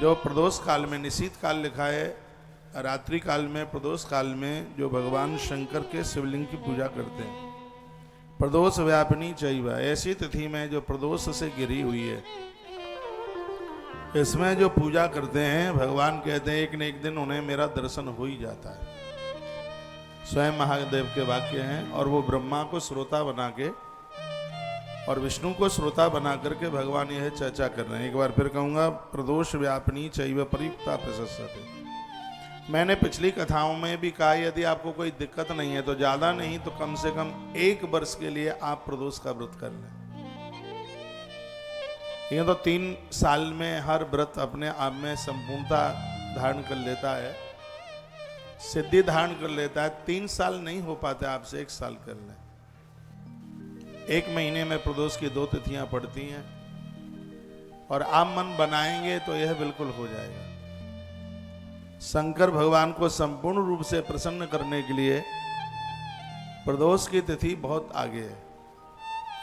जो प्रदोष काल में, निशीत काल लिखा है, रात्रि काल में, प्रदोष काल में जो भगवान शंकर के शिवलिंग की पूजा करते हैं, प्रदोष व्यापिनी चैव, ऐसी तिथि में जो प्रदोष से घिरी हुई है, इसमें जो पूजा करते हैं, भगवान कहते हैं एक न एक दिन उन्हें मेरा दर्शन हो ही जाता है। स्वयं महादेव के वाक्य हैं। और वो ब्रह्मा को श्रोता बना के और विष्णु को श्रोता बना करके भगवान यह चर्चा कर रहे हैं। एक बार फिर कहूंगा, प्रदोष व्यापिनी चैव प्रयुक्ता प्रशस्यते। मैंने पिछली कथाओं में भी कहा, यदि आपको कोई दिक्कत नहीं है तो ज्यादा नहीं तो कम से कम 1 वर्ष के लिए आप प्रदोष का व्रत कर लें। ये तो 3 साल में हर व्रत अपने आप में संपूर्णता धारण कर लेता है, सिद्धि धारण कर लेता है। 3 साल नहीं हो पाते आपसे, 1 साल कर लें। 1 महीने में प्रदोष की 2 तिथियां पड़ती हैं और आप मन बनाएंगे तो यह बिल्कुल हो जाएगा। शंकर भगवान को संपूर्ण रूप से प्रसन्न करने के लिए प्रदोष की तिथि बहुत आगे है।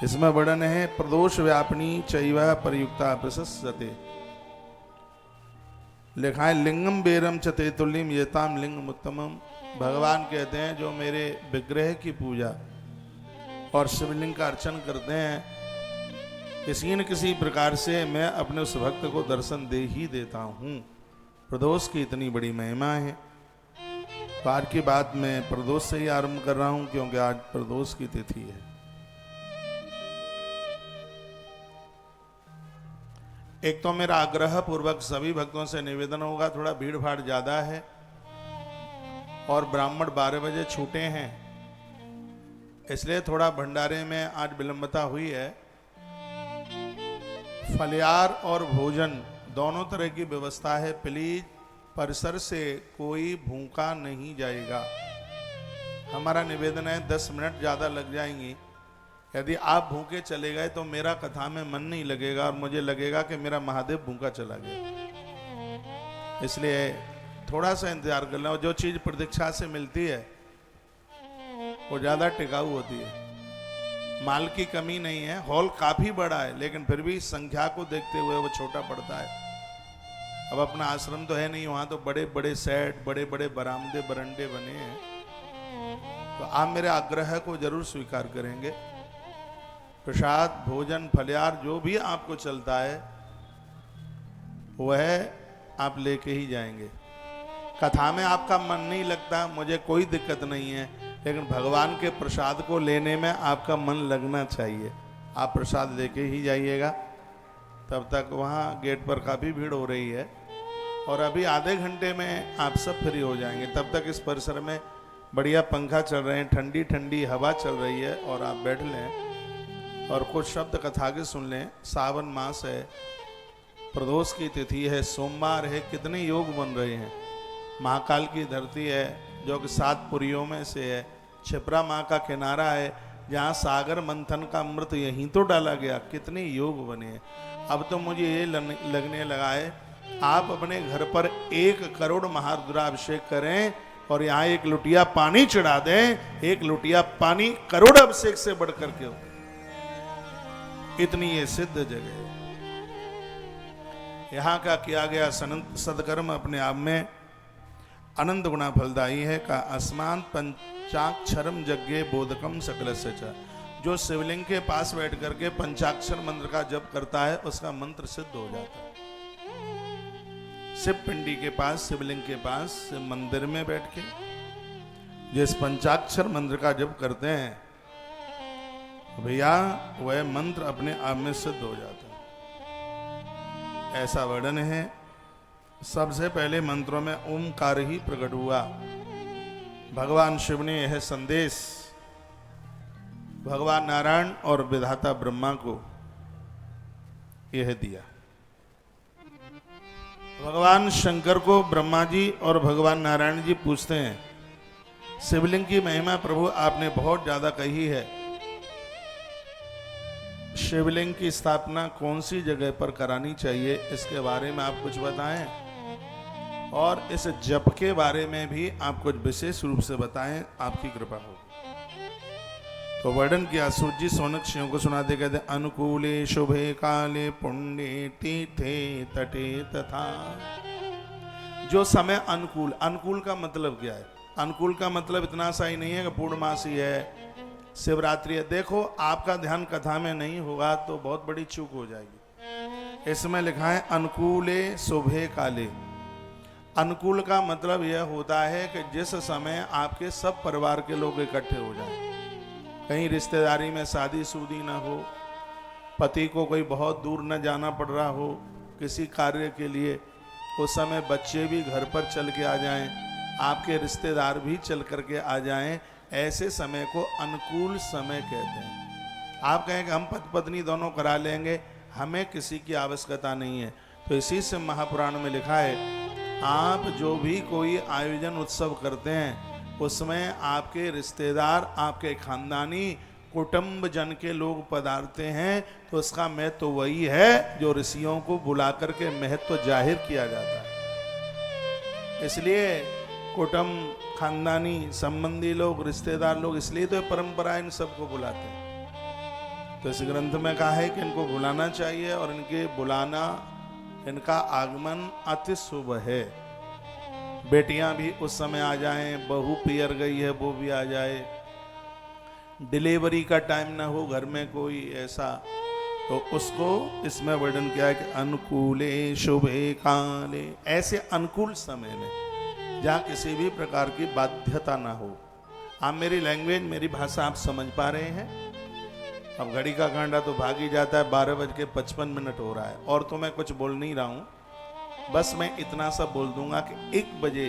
इसमें वर्णन है, प्रदोष व्यापिनी चैव प्रयुक्ता प्रशस्यते। लिखा है, लिंगम बेरम च तेतुल्यम येताम लिंगम उत्तमम। भगवान कहते हैं जो मेरे विग्रह की पूजा और शिवलिंग का अर्चन करते हैं, किसी न किसी प्रकार से मैं अपने उस भक्त को दर्शन दे ही देता हूं। प्रदोष की इतनी बड़ी महिमा है। तो आज की बात मैं प्रदोष से ही आरंभ कर रहा हूं, क्योंकि आज प्रदोष की तिथि है। एक तो मेरा आग्रह पूर्वक सभी भक्तों से निवेदन होगा, थोड़ा भीड़ भाड़ ज्यादा है और ब्राह्मण 12 बजे छूटे हैं, इसलिए थोड़ा भंडारे में आज विलंबता हुई है। फलियार और भोजन दोनों तरह की व्यवस्था है। प्लीज परिसर से कोई भूखा नहीं जाएगा। हमारा निवेदन है, 10 मिनट ज्यादा लग जाएंगी। यदि आप भूखे चले गए तो मेरा कथा में मन नहीं लगेगा और मुझे लगेगा कि मेरा महादेव भूखा चला गया। इसलिए थोड़ा सा इंतजार कर लें। जो चीज प्रतीक्षा से मिलती है वो ज्यादा टिकाऊ होती है। माल की कमी नहीं है, हॉल काफी बड़ा है, लेकिन फिर भी संख्या को देखते हुए वो छोटा पड़ता है। अब अपना आश्रम तो है नहीं, वहां तो बड़े बड़े सेट, बड़े बड़े बरामदे बरंडे बने हैं। तो आप मेरे आग्रह को जरूर स्वीकार करेंगे। प्रसाद, भोजन, फलियार जो भी आपको चलता है वह आप लेके ही जाएंगे। कथा में आपका मन नहीं लगता, मुझे कोई दिक्कत नहीं है, लेकिन भगवान के प्रसाद को लेने में आपका मन लगना चाहिए। आप प्रसाद लेके ही जाइएगा। तब तक वहाँ गेट पर काफ़ी भीड़ हो रही है और अभी आधे घंटे में आप सब फ्री हो जाएंगे। तब तक इस परिसर में बढ़िया पंखा चल रहे हैं, ठंडी ठंडी हवा चल रही है और आप बैठ लें और कुछ शब्द कथा के सुन लें। सावन मास है, प्रदोष की तिथि है, सोमवार है, कितने योग बन रहे हैं। महाकाल की धरती है जो कि 7 पुरियों में से है। छिपरा माँ का किनारा है जहाँ सागर मंथन का अमृत यहीं तो डाला गया। कितने योग बने हैं। अब तो मुझे ये लगने लगा है, आप अपने घर पर 1 करोड़ महारुद्राभिषेक करें और यहाँ 1 लुटिया पानी चढ़ा दें। 1 लुटिया पानी करोड़ अभिषेक से बढ़कर के हो। इतनी ये सिद्ध जगह है। यहाँ का किया गया सदकर्म अपने आप में अनंत गुणा फलदायी है। का अस्मान पंचाक्षरम यज्ञे बोधकम सकलस्य च। जो शिवलिंग के पास बैठ करके पंचाक्षर मंत्र का जप करता है उसका मंत्र सिद्ध हो जाता है। शिव पिंडी के पास, शिवलिंग के पास, शिव मंदिर में बैठ के जिस पंचाक्षर मंत्र का जप करते हैं भैया, वह मंत्र अपने आप में सिद्ध हो जाता है। ऐसा वर्णन है। सबसे पहले मंत्रों में ओमकार ही प्रकट हुआ। भगवान शिव ने यह संदेश भगवान नारायण और विधाता ब्रह्मा को यह दिया। भगवान शंकर को ब्रह्मा जी और भगवान नारायण जी पूछते हैं, शिवलिंग की महिमा प्रभु आपने बहुत ज्यादा कही है, शिवलिंग की स्थापना कौन सी जगह पर करानी चाहिए, इसके बारे में आप कुछ बताएं और इस जप के बारे में भी आप कुछ विशेष रूप से बताएं, आपकी कृपा हो। तो वर्णन किया। सूत जी सोनक सिंह को सुनाते कहते अनुकूले शुभे काले पुण्य तीर्थे तटे तथा। जो समय अनुकूल, अनुकूल का मतलब क्या है? अनुकूल का मतलब इतना सा ही नहीं है कि पूर्णमासी है, शिवरात्रि है। देखो आपका ध्यान कथा में नहीं होगा तो बहुत बड़ी चूक हो जाएगी। इसमें लिखा है अनुकूले शुभे काले। अनुकूल का मतलब यह होता है कि जिस समय आपके सब परिवार के लोग इकट्ठे हो जाएं, कहीं रिश्तेदारी में शादी सूदी ना हो, पति को कोई बहुत दूर न जाना पड़ रहा हो किसी कार्य के लिए, उस समय बच्चे भी घर पर चल के आ जाएं, आपके रिश्तेदार भी चल करके आ जाएं, ऐसे समय को अनुकूल समय कहते हैं। आप कहें कि हम पति पत्नी दोनों करा लेंगे, हमें किसी की आवश्यकता नहीं है। तो इसी से महापुराण में लिखा है आप जो भी कोई आयोजन उत्सव करते हैं उसमें आपके रिश्तेदार, आपके खानदानी कुटुंब जन के लोग पधारते हैं, तो उसका महत्व वही है जो ऋषियों को बुला करके महत्व जाहिर किया जाता है। इसलिए कुटुंब, खानदानी, संबंधी लोग, रिश्तेदार लोग, इसलिए तो परंपरा इन सबको बुलाते हैं। तो इस ग्रंथ में कहा है कि इनको बुलाना चाहिए और इनके बुलाना, इनका आगमन अति शुभ है। बेटियां भी उस समय आ जाएं, बहू पियर गई है वो भी आ जाए, डिलीवरी का टाइम ना हो घर में कोई ऐसा, तो उसको इसमें वर्णन किया है कि अनुकूले शुभे काले। ऐसे अनुकूल समय में जहाँ किसी भी प्रकार की बाध्यता ना हो। आप मेरी लैंग्वेज, मेरी भाषा आप समझ पा रहे हैं? अब घड़ी का घंटा तो भाग ही जाता है, 12:55 हो रहा है और तो मैं कुछ बोल नहीं रहा हूँ। बस मैं इतना सा बोल दूंगा कि 1 बजे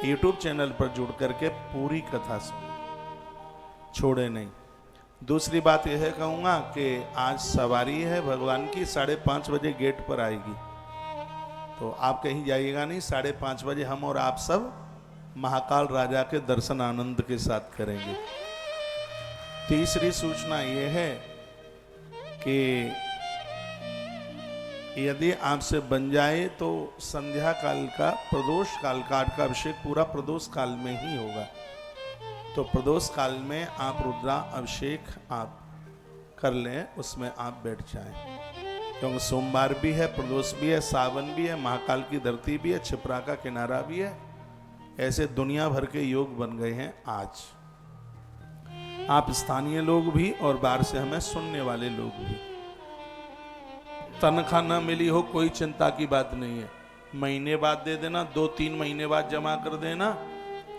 YouTube चैनल पर जुड़ करके पूरी कथा सुन, छोड़े नहीं। दूसरी बात यह है कहूँगा कि आज सवारी है भगवान की, 5:30 बजे गेट पर आएगी, तो आप कहीं जाइएगा नहीं। 5:30 बजे हम और आप सब महाकाल राजा के दर्शन आनंद के साथ करेंगे। तीसरी सूचना यह है कि यदि आपसे बन जाए तो संध्या काल का, प्रदोष काल का अभिषेक पूरा प्रदोष काल में ही होगा। तो प्रदोष काल में आप रुद्रा अभिषेक आप कर लें, उसमें आप बैठ जाएं, क्योंकि सोमवार भी है, प्रदोष भी है, सावन भी है, महाकाल की धरती भी है, छिपरा का किनारा भी है। ऐसे दुनिया भर के योग बन गए हैं आज। आप स्थानीय लोग भी और बाहर से हमें सुनने वाले लोग भी। तनख्वाह न मिली हो कोई चिंता की बात नहीं है, महीने बाद दे देना, 2-3 महीने बाद जमा कर देना,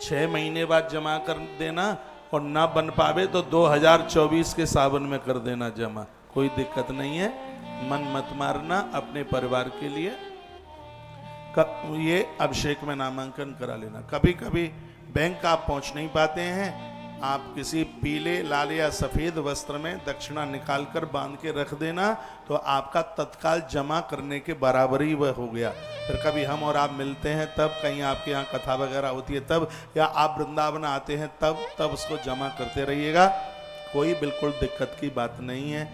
6 महीने बाद जमा कर देना, और ना बन पावे तो 2024 के सावन में कर देना जमा, कोई दिक्कत नहीं है। मन मत मारना, अपने परिवार के लिए ये अभिषेक में नामांकन करा लेना। कभी कभी बैंक आप पहुंच नहीं पाते हैं, आप किसी पीले, लाल या सफेद वस्त्र में दक्षिणा निकाल कर बांध के रख देना, तो आपका तत्काल जमा करने के बराबर ही वह हो गया। फिर कभी हम और आप मिलते हैं तब, कहीं आपके यहाँ कथा वगैरह होती है तब, या आप वृंदावन आते हैं तब उसको जमा करते रहिएगा, कोई बिल्कुल दिक्कत की बात नहीं है।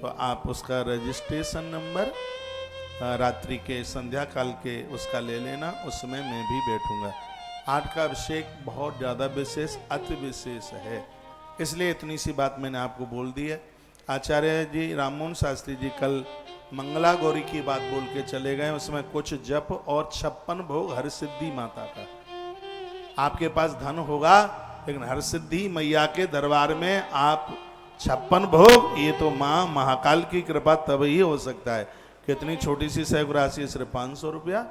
तो आप उसका रजिस्ट्रेशन नंबर रात्रि के संध्या काल के उसका ले लेना, उसमें मैं भी बैठूंगा। आज का अभिषेक बहुत ज़्यादा विशेष, अति विशेष है, इसलिए इतनी सी बात मैंने आपको बोल दी है। आचार्य जी राममोहन शास्त्री जी कल मंगला गौरी की बात बोल के चले गए, उसमें कुछ जप और 56 भोग हर सिद्धि माता का। आपके पास धन होगा, लेकिन हर सिद्धि मैया के दरबार में आप 56 भोग, ये तो माँ महाकाल की कृपा तब ही हो सकता है। कितनी छोटी सी सहयोग राशि, सिर्फ 500 रुपया,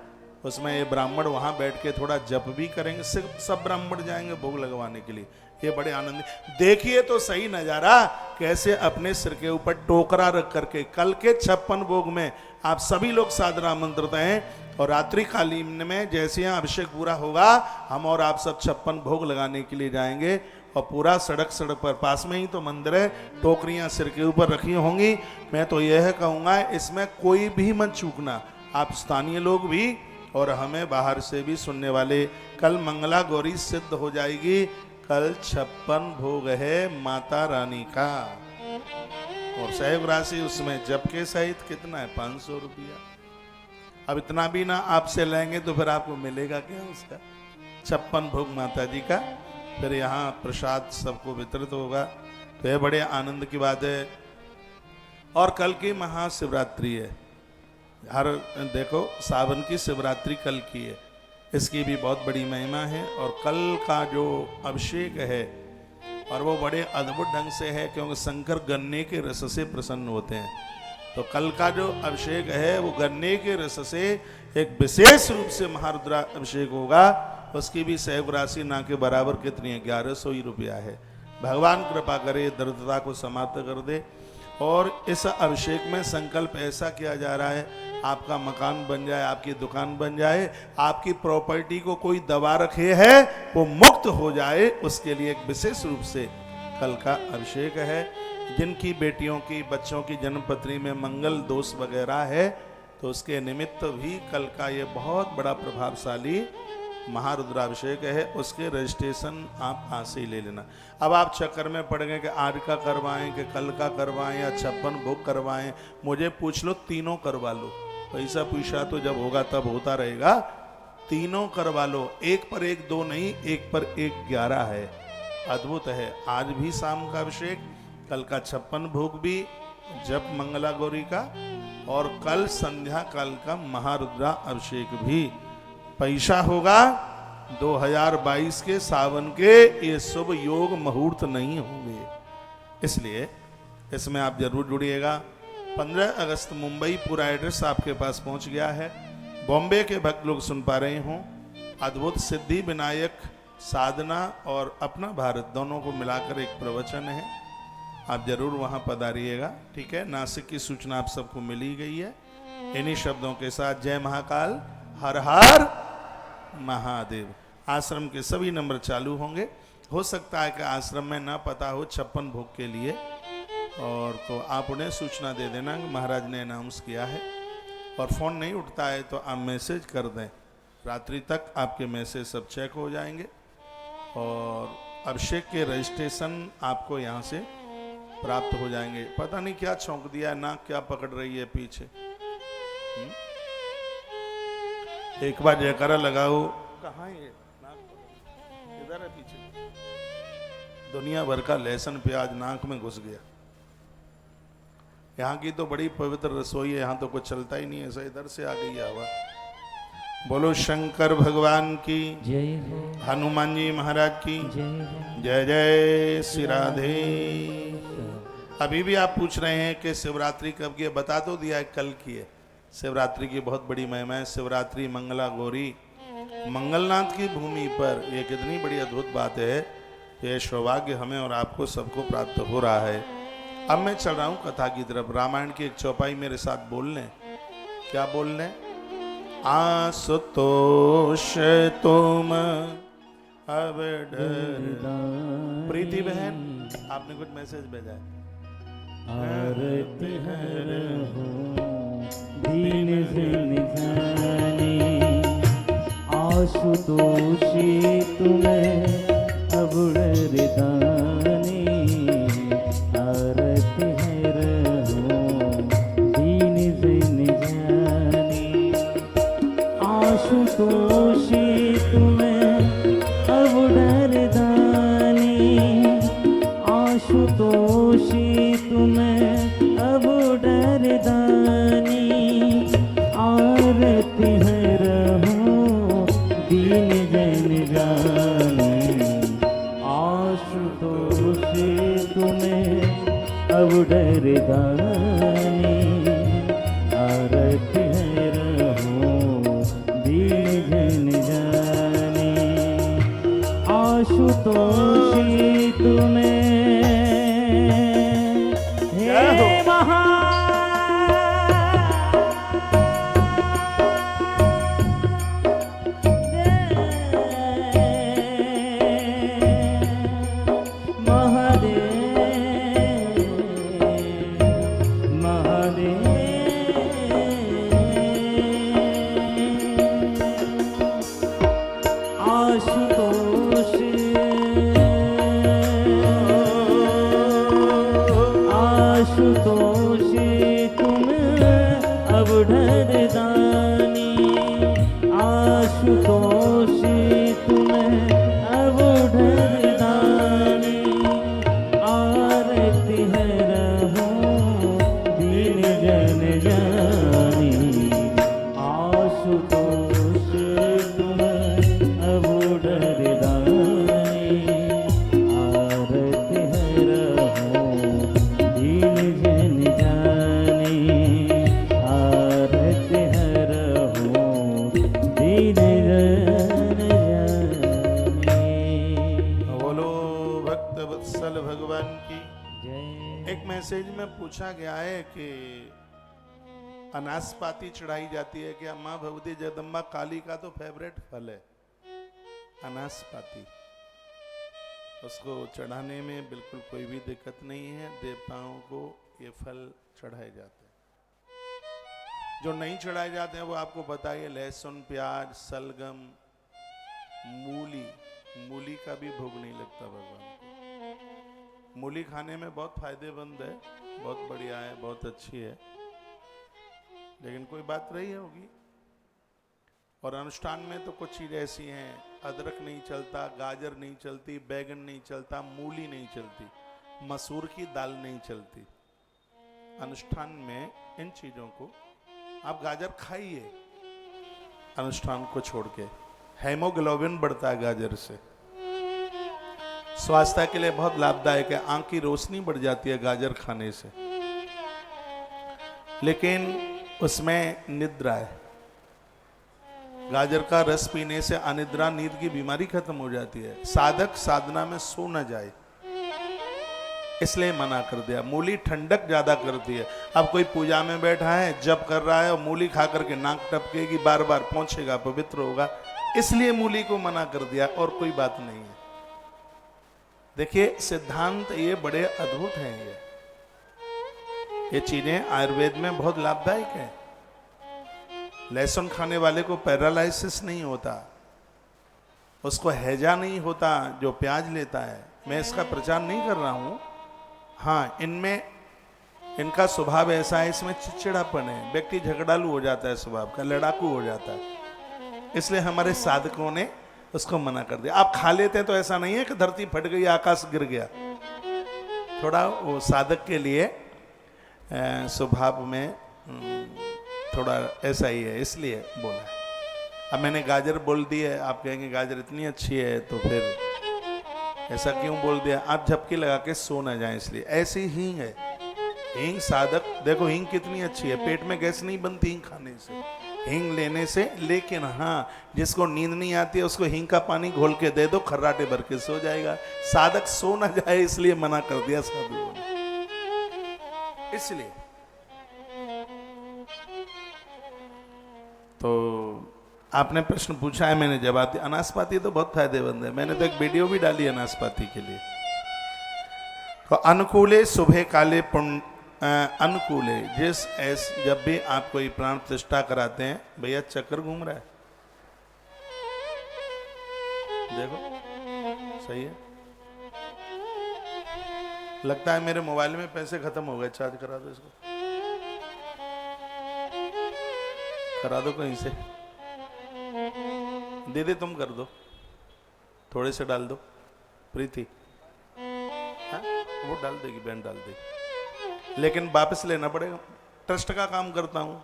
उसमें ये ब्राह्मण वहां बैठ के थोड़ा जप भी करेंगे, सिर्फ सब ब्राह्मण जाएंगे भोग लगवाने के लिए। ये बड़े आनंद, देखिए तो सही नजारा, कैसे अपने सिर के ऊपर टोकरा रख करके कल के 56 भोग में आप सभी लोग सादर आमंत्रित हैं। और रात्रि कालीन में जैसे यहाँ अभिषेक पूरा होगा, हम और आप सब 56 भोग लगाने के लिए जाएंगे, और पूरा सड़क पर, पास में ही तो मंदिर है, टोकरियां सिर के ऊपर रखी होंगी। मैं तो यह कहूँगा इसमें कोई भी मत चूकना, आप स्थानीय लोग भी और हमें बाहर से भी सुनने वाले। कल मंगला गौरी सिद्ध हो जाएगी, कल 56 भोग है माता रानी का, और सहयोग राशि उसमें जप के सहित कितना है, 500 रुपया। अब इतना भी ना आपसे लेंगे तो फिर आपको मिलेगा क्या उसका? 56 भोग माता जी का। फिर यहाँ प्रसाद सबको वितरित होगा। तो यह बड़े आनंद की बात है। और कल की महाशिवरात्रि है, हर देखो सावन की शिवरात्रि कल की है, इसकी भी बहुत बड़ी महिमा है। और कल का जो अभिषेक है और वो बड़े अद्भुत ढंग से है, क्योंकि शंकर गन्ने के रस से प्रसन्न होते हैं। तो कल का जो अभिषेक है वो गन्ने के रस से एक विशेष रूप से महारुद्रा अभिषेक होगा। उसकी भी सहयोग राशि ना के बराबर कितनी है, 1100 ही रुपया है। भगवान कृपा करे, दरिद्रता को समाप्त कर दे। और इस अभिषेक में संकल्प ऐसा किया जा रहा है, आपका मकान बन जाए, आपकी दुकान बन जाए, आपकी प्रॉपर्टी को कोई दबा रखे है वो मुक्त हो जाए, उसके लिए एक विशेष रूप से कल का अभिषेक है। जिनकी बेटियों की, बच्चों की जन्मपत्री में मंगल दोष वगैरह है, तो उसके निमित्त भी कल का ये बहुत बड़ा प्रभावशाली महारुद्राभिषेक है। उसके रजिस्ट्रेशन आप आज से ही ले लेना। अब आप चक्कर में पड़ गए कि आज का करवाएं कि कल का करवाएं या 56 बुक करवाएं। मुझे पूछ लो, तीनों करवा लो। पैसा पूछा तो जब होगा तब होता रहेगा। तीनों करवा लो, एक पर एक 2 नहीं, एक पर एक 11 है। अद्भुत है। आज भी शाम का अभिषेक, कल का 56 भोग भी, जप मंगला गौरी का, और कल संध्या काल का महारुद्रा अभिषेक भी। पैसा होगा 2022 के सावन के ये शुभ योग मुहूर्त नहीं होंगे, इसलिए इसमें आप जरूर जुड़िएगा। 15 अगस्त मुंबई, पूरा एड्रेस आपके पास पहुंच गया है। बॉम्बे के भक्त लोग सुन पा रहे हों, अद्भुत सिद्धि विनायक साधना और अपना भारत दोनों को मिलाकर एक प्रवचन है, आप जरूर वहां पधारिएगा। ठीक है, नासिक की सूचना आप सबको मिली गई है। इन्हीं शब्दों के साथ जय महाकाल, हर हर महादेव। आश्रम के सभी नंबर चालू होंगे। हो सकता है कि आश्रम में ना पता हो 56 भोग के लिए, और तो आप उन्हें सूचना दे देना कि महाराज ने अनाउंस किया है। और फ़ोन नहीं उठता है तो आप मैसेज कर दें, रात्रि तक आपके मैसेज सब चेक हो जाएंगे। और अभिषेक के रजिस्ट्रेशन आपको यहाँ से प्राप्त हो जाएंगे। पता नहीं क्या छौंक दिया, नाक क्या पकड़ रही है पीछे। एक बार जयकारा लगाओ। कहाँ है नाक? इधर है पीछे। दुनिया भर का लहसुन प्याज नाक में घुस गया। यहाँ की तो बड़ी पवित्र रसोई है, यहाँ तो कुछ चलता ही नहीं है, ऐसा इधर से आ गई हवा। बोलो शंकर भगवान की जय, हनुमान जी महाराज की जय। जय श्री राधे। अभी भी आप पूछ रहे हैं कि शिवरात्रि कब की है, बता तो दिया है, कल की है। शिवरात्रि की बहुत बड़ी महिमा है। शिवरात्रि मंगला गौरी, मंगलनाथ की भूमि पर, ये कितनी बड़ी अद्भुत बात है। ये सौभाग्य हमें और आपको सबको प्राप्त हो रहा है। अब मैं चल रहा हूँ कथा की तरफ। रामायण की एक चौपाई मेरे साथ बोल लें। क्या बोल लें? आशुतोष तुम अब डर। प्रीति बहन, आपने कुछ मैसेज भेजा है। आरती दीन निजानी, आशुतोषी तुम्हें अब दानी। आरती है रहो दीन निजानी, आशुतोषी तुम्हें अब दानी। आशुतोषी तुम्हें अब दानी। आरती है रहो दीन जन जानी। आशुतोषी तुम्हें अब दानी। आरती है रहो दीन जन जानी। आशुतोषी तुम्हें आरती मैसेज में पूछा गया है कि अनासपाती चढ़ाई जाती है कि माँ भगवती जगदम्बा काली का तो फेवरेट फल है अनासपाती। उसको चढ़ाने में बिल्कुल कोई भी दिक्कत नहीं है, देवताओं को ये फल चढ़ाए जाते हैं। जो नहीं चढ़ाए जाते हैं वो आपको बताइए, लहसुन, प्याज, सलगम, मूली। मूली का भी भोग नहीं लगता भगवान को। मूली खाने में बहुत फायदेमंद है, बहुत बढ़िया है, बहुत अच्छी है, लेकिन कोई बात रही होगी। और अनुष्ठान में तो कुछ चीज़ ऐसी हैं, अदरक नहीं चलता, गाजर नहीं चलती, बैगन नहीं चलता, मूली नहीं चलती, मसूर की दाल नहीं चलती। अनुष्ठान में इन चीज़ों को आप गाजर खाइए अनुष्ठान को छोड़ के। हेमोग्लोबिन बढ़ता है गाजर से, स्वास्थ्य के लिए बहुत लाभदायक है। आंख की रोशनी बढ़ जाती है गाजर खाने से, लेकिन उसमें निद्रा है। गाजर का रस पीने से अनिद्रा, नींद की बीमारी खत्म हो जाती है। साधक साधना में सो न जाए, इसलिए मना कर दिया। मूली ठंडक ज्यादा करती है। अब कोई पूजा में बैठा है, जप कर रहा है और मूली खा करके नाक टपकेगी, बार बार पहुंचेगा, पवित्र होगा, इसलिए मूली को मना कर दिया, और कोई बात नहीं है। देखिए सिद्धांत ये बड़े अद्भुत हैं। ये चीजें आयुर्वेद में बहुत लाभदायक है। लहसुन खाने वाले को पैरालाइसिस नहीं होता, उसको हैजा नहीं होता जो प्याज लेता है। मैं इसका प्रचार नहीं कर रहा हूं। हाँ, इनमें इनका स्वभाव ऐसा है, इसमें चिड़चिड़ापन है, व्यक्ति झगड़ालू हो जाता है, स्वभाव का लड़ाकू हो जाता है, इसलिए हमारे साधकों ने उसको मना कर दिया। आप खा लेते हैं तो ऐसा नहीं है कि धरती फट गई, आकाश गिर गया। थोड़ा वो साधक के लिए स्वभाव में थोड़ा ऐसा ही है, इसलिए बोला है। अब मैंने गाजर बोल दी है, आप कहेंगे गाजर इतनी अच्छी है तो फिर ऐसा क्यों बोल दिया। आप झपकी लगा के सो ना जाए, इसलिए। ऐसी हींग है, हींग साधक, देखो हींग कितनी अच्छी है, पेट में गैस नहीं बनती हींग खाने से, हींग लेने से। लेकिन हाँ, जिसको नींद नहीं आती है उसको हींग का पानी घोल के दे दो, खर्राटे भर के सो जाएगा। साधक सो ना जाए इसलिए मना कर दिया साधुओं ने, इसलिए। तो आपने प्रश्न पूछा है, मैंने जवाब दिया। अनासपाती तो बहुत फायदेमंद है, मैंने तो एक वीडियो भी डाली अनासपाती के लिए। तो अनुकूले सुबह काले पुण्य अनुकूले, जब भी आप कोई प्राण प्रतिष्ठा कराते हैं, भैया चक्कर घूम रहा है, देखो सही है। लगता है मेरे मोबाइल में पैसे खत्म हो गए, चार्ज करा दो इसको, करा दो कहीं से। दीदी तुम कर दो, थोड़े से डाल दो, प्रीति। हाँ, वो डाल देगी, बहन डाल देगी, लेकिन वापस लेना पड़ेगा। ट्रस्ट का काम करता हूँ,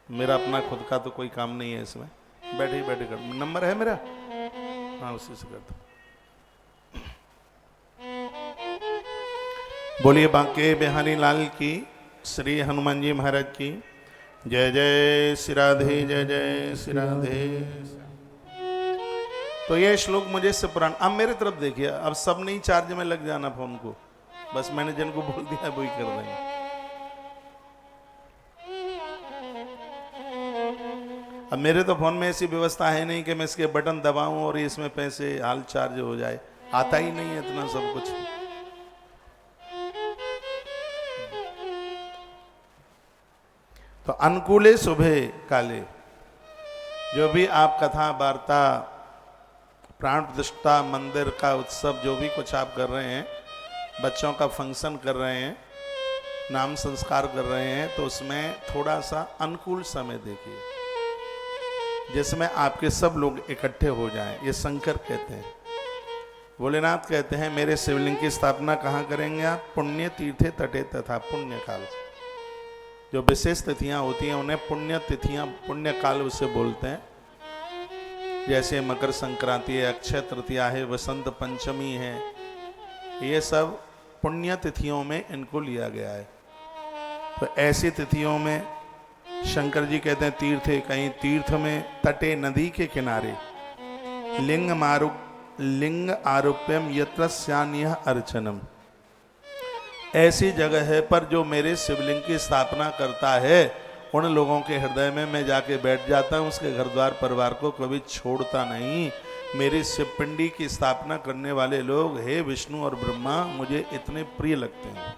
मेरा अपना खुद का तो कोई काम नहीं है इसमें। बैठे बैठे कर, नंबर है मेरा, हाँ उसी से कर दो। बोलिए बांके बिहारी लाल की, श्री हनुमान जी महाराज की जय जय श्री राधे, जय जय श्री राधे। तो ये श्लोक मुझे से पुराण। अब मेरे तरफ देखिए, अब सब नहीं चार्ज में लग जाना फोन को, बस मैंने जिनको बोल दिया वही कर रहे हैं। अब मेरे तो फोन में ऐसी व्यवस्था है नहीं कि मैं इसके बटन दबाऊं और इसमें पैसे हाल चार्ज हो जाए, आता ही नहीं है इतना सब कुछ। तो अनुकूले सुबह काले, जो भी आप कथा वार्ता, प्राण प्रतिष्ठा, मंदिर का उत्सव, जो भी कुछ आप कर रहे हैं, बच्चों का फंक्शन कर रहे हैं, नाम संस्कार कर रहे हैं, तो उसमें थोड़ा सा अनुकूल समय देखिए, जिसमें आपके सब लोग इकट्ठे हो जाएं। ये शंकर कहते हैं, भोलेनाथ कहते हैं, मेरे शिवलिंग की स्थापना कहाँ करेंगे आप? पुण्य तीर्थे तटे तथा पुण्य काल। जो विशेष तिथियां होती हैं उन्हें पुण्य तिथियां, पुण्य काल उसे बोलते हैं। जैसे मकर संक्रांति है, अक्षय तृतीया है, वसंत पंचमी है, ये सब पुण्य तिथियों में इनको लिया गया है। तो ऐसी तिथियों में शंकर जी कहते हैं तीर्थे, कहीं तीर्थ में, तटे नदी के किनारे, लिंग आरोप्यम यत्र स्यान्यः अर्चनम, ऐसी जगह है पर जो मेरे शिवलिंग की स्थापना करता है उन लोगों के हृदय में मैं जाके बैठ जाता हूँ, उसके घर द्वार परिवार को कभी छोड़ता नहीं। मेरी शिवपिंडी की स्थापना करने वाले लोग हे विष्णु और ब्रह्मा मुझे इतने प्रिय लगते हैं।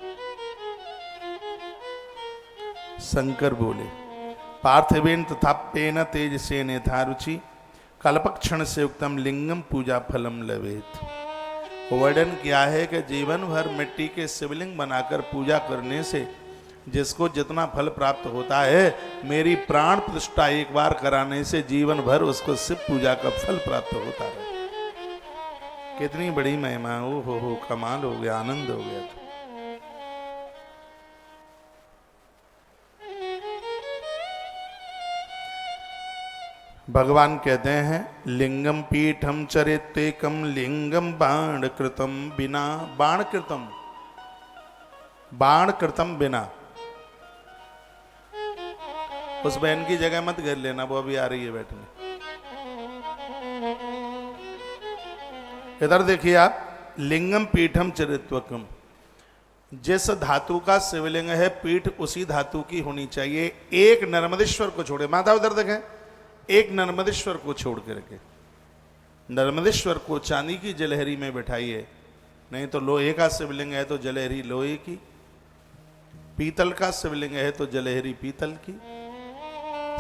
शंकर बोले पार्थिवेन तथाप्येन तेजसेन यथारुचि कल्पक्षण से युक्तम लिंगम पूजा फलम लवेत। वर्णन किया है कि जीवन भर मिट्टी के शिवलिंग बनाकर पूजा करने से जिसको जितना फल प्राप्त होता है, मेरी प्राण प्रतिष्ठा एक बार कराने से जीवन भर उसको शिव पूजा का फल प्राप्त होता है। कितनी बड़ी महिमा, हो कमाल हो गया, आनंद हो गया। भगवान कहते हैं लिंगम पीठम चरितेकम लिंगम बाण कृतम बिना, बाण कृतम बिना। उस बहन की जगह मत घर लेना, वो अभी आ रही है बैठने। इधर देखिए आप, लिंगम पीठम चरित्वकम, जिस धातु का शिवलिंग है पीठ उसी धातु की होनी चाहिए। एक नर्मदेश्वर को छोड़े, माता उधर देखें, एक नर्मदेश्वर को छोड़ के रखे। नर्मदेश्वर को चांदी की जलहरी में बिठाइए, नहीं तो लोहे का शिवलिंग है तो जलहरी लोहे की, पीतल का शिवलिंग है तो जलहरी पीतल की,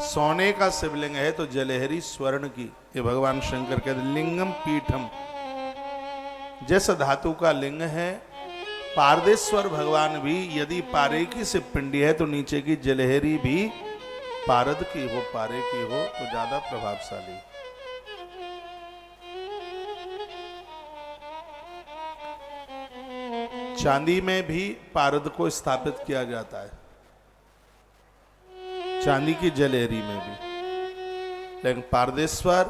सोने का शिवलिंग है तो जलहरी स्वर्ण की। ये भगवान शंकर कहते लिंगम पीठम, जैसा धातु का लिंग है। पारदेश्वर भगवान भी यदि पारे की शिव पिंडी है तो नीचे की जलहरी भी पारद की हो, पारे की हो तो ज्यादा प्रभावशाली। चांदी में भी पारद को स्थापित किया जाता है, चांदी की जलहरी में भी, लेकिन पारदेश्वर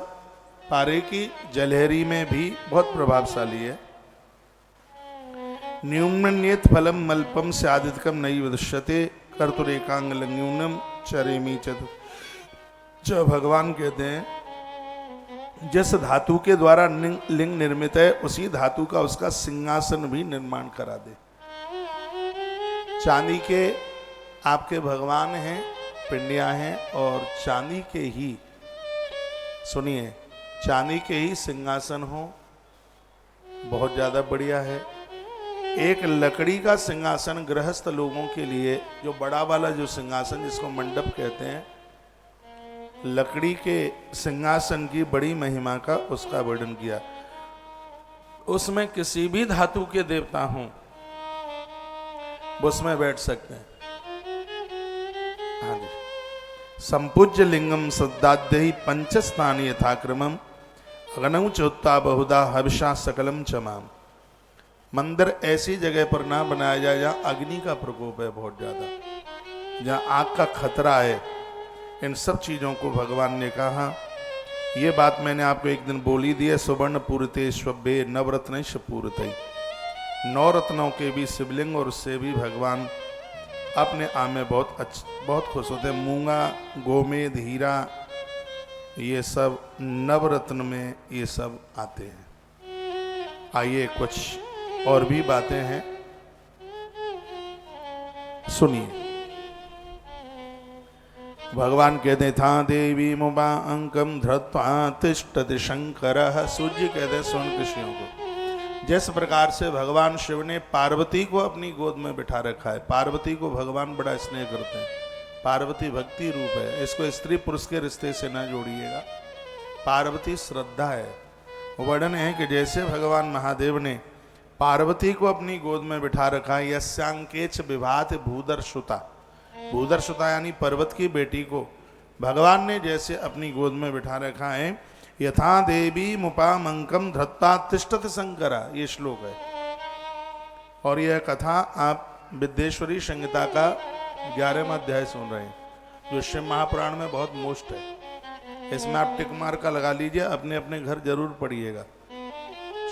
पारे की जलहरी में भी बहुत प्रभावशाली है। न्यूनन्यत फलम मल्पम स्यादितकम नई विदुष्यते कर्तुरेकांग न्यूनम चरेमी चतुर्थ। जो भगवान कहते हैं जिस धातु के द्वारा लिंग निर्मित है उसी धातु का उसका सिंहासन भी निर्माण करा दे। चांदी के आपके भगवान हैं, पिंडियां हैं, और चांदी के ही, सुनिए, चांदी के ही सिंहासन हो, बहुत ज्यादा बढ़िया है। एक लकड़ी का सिंहासन गृहस्थ लोगों के लिए, जो बड़ा वाला जो सिंहासन जिसको मंडप कहते हैं, लकड़ी के सिंहासन की बड़ी महिमा का उसका वर्णन किया। उसमें किसी भी धातु के देवता हों उसमें बैठ सकते हैं। हाँ जी, संपूज्य लिंगम सद्दाद्य पंचस्थान यथाक्रमम अग्नौ चोत्ता बहुधा हविषा सकलम चमाम। मंदिर ऐसी जगह पर ना बनाया जाए जहाँ अग्नि का प्रकोप है बहुत ज्यादा, जहाँ आग का खतरा है। इन सब चीजों को भगवान ने कहा। ये बात मैंने आपको एक दिन बोली दी है, सुवर्ण पूरते स्वभ्य नवरत्न पूरते, 9 रत्नों के भी शिवलिंग और उससे भी भगवान अपने आप में बहुत खुश होते हैं। मूंगा, गोमेद, हीरा, ये सब नवरत्न में ये सब आते हैं। आइए कुछ और भी बातें हैं, सुनिए। भगवान कहते था देवी मुबा अंकम धृत्वा तिष्ठति शंकर। सूर्य कहते स्वर्ण कृष्णों को। जिस प्रकार से भगवान शिव ने पार्वती को अपनी गोद में बिठा रखा है, पार्वती को भगवान बड़ा स्नेह करते हैं। पार्वती भक्ति रूप है, इसको स्त्री पुरुष के रिश्ते से न जोड़िएगा। पार्वती श्रद्धा है। वर्णन है कि जैसे भगवान महादेव ने पार्वती को अपनी गोद में बिठा रखा है, यस्यांकेच विभात भूदरसुता, भूदरसुता यानी पर्वत की बेटी को भगवान ने जैसे अपनी गोद में बिठा रखा है, यथा देवी मुपामंकम धत्ता तिष्ठत शंकरा, ये श्लोक है। और यह कथा आप विद्येश्वरी संहिता का 11वां अध्याय सुन रहे हैं, जो शिव महापुराण में बहुत मोस्ट है। इसमें आप टिक मार का लगा लीजिए, अपने अपने घर जरूर पढ़िएगा।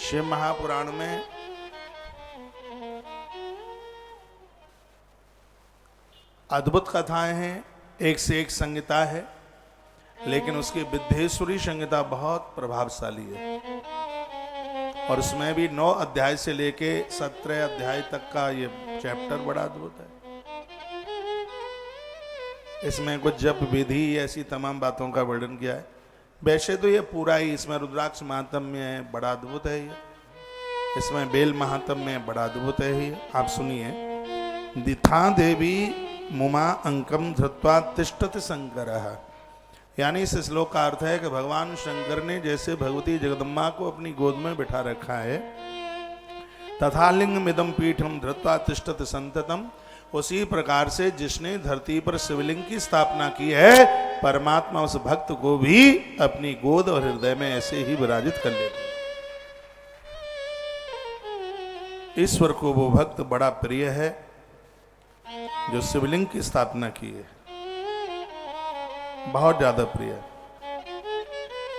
शिव महापुराण में अद्भुत कथाएं हैं, एक से एक संहिता है, लेकिन उसकी विद्येश्वरी संहिता बहुत प्रभावशाली है। और उसमें भी 9 अध्याय से लेके 17 अध्याय तक का ये चैप्टर बड़ा अद्भुत है। इसमें कुछ जप विधि ऐसी तमाम बातों का वर्णन किया है। वैसे तो ये पूरा ही, इसमें रुद्राक्ष महात्म्य है, बड़ा अद्भुत है ये। इसमें बेल महात्म्य है, बड़ा अद्भुत है ये। आप सुनिए। दिथा देवी मुमा अंकम धृत्वा तिष्ठति शंकरः, यानी इस श्लोक का अर्थ है कि भगवान शंकर ने जैसे भगवती जगदम्बा को अपनी गोद में बिठा रखा है, तथा लिंगमिदं पीठम धृत्वा तिष्ठति संततम, उसी प्रकार से जिसने धरती पर शिवलिंग की स्थापना की है, परमात्मा उस भक्त को भी अपनी गोद और हृदय में ऐसे ही विराजित कर लेते हैं। ईश्वर को वो भक्त बड़ा प्रिय है जो शिवलिंग की स्थापना की है, बहुत ज्यादा प्रिय है।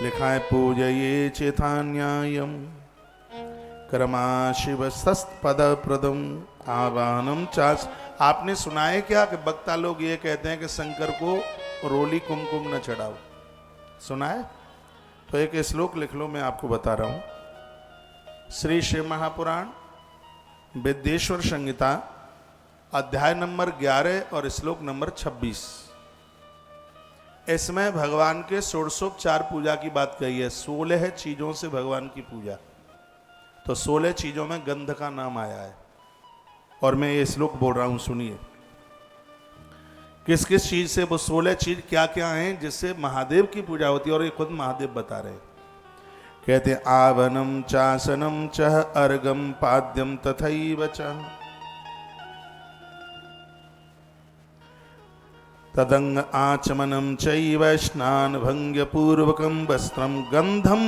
लिखा है पूजये चेतान्यायम कर्मा शिव सत्पद प्रदम आवाहनम चास। आपने सुना है क्या कि वक्ता लोग ये कहते हैं कि शंकर को रोली कुमकुम न चढ़ाओ? सुना है? तो एक श्लोक लिख लो, मैं आपको बता रहा हूं। श्री शिव महापुराण विद्येश्वर संहिता अध्याय नंबर 11 और श्लोक नंबर 26। इसमें भगवान के षोडशोपचार पूजा की बात कही है। 16 चीजों से भगवान की पूजा, तो 16 चीजों में गंध का नाम आया है। और मैं ये श्लोक बोल रहा हूं, सुनिए। किस किस चीज से, वो 16 चीज क्या क्या हैं जिससे महादेव की पूजा होती है, और ये खुद महादेव बता रहे हैं। कहते हैं आवनम चासनम चह अर्गम पाद्यम तथैव च तदंग आचमनम चैव स्नान भंग्य पूर्वकम वस्त्रम गंधम।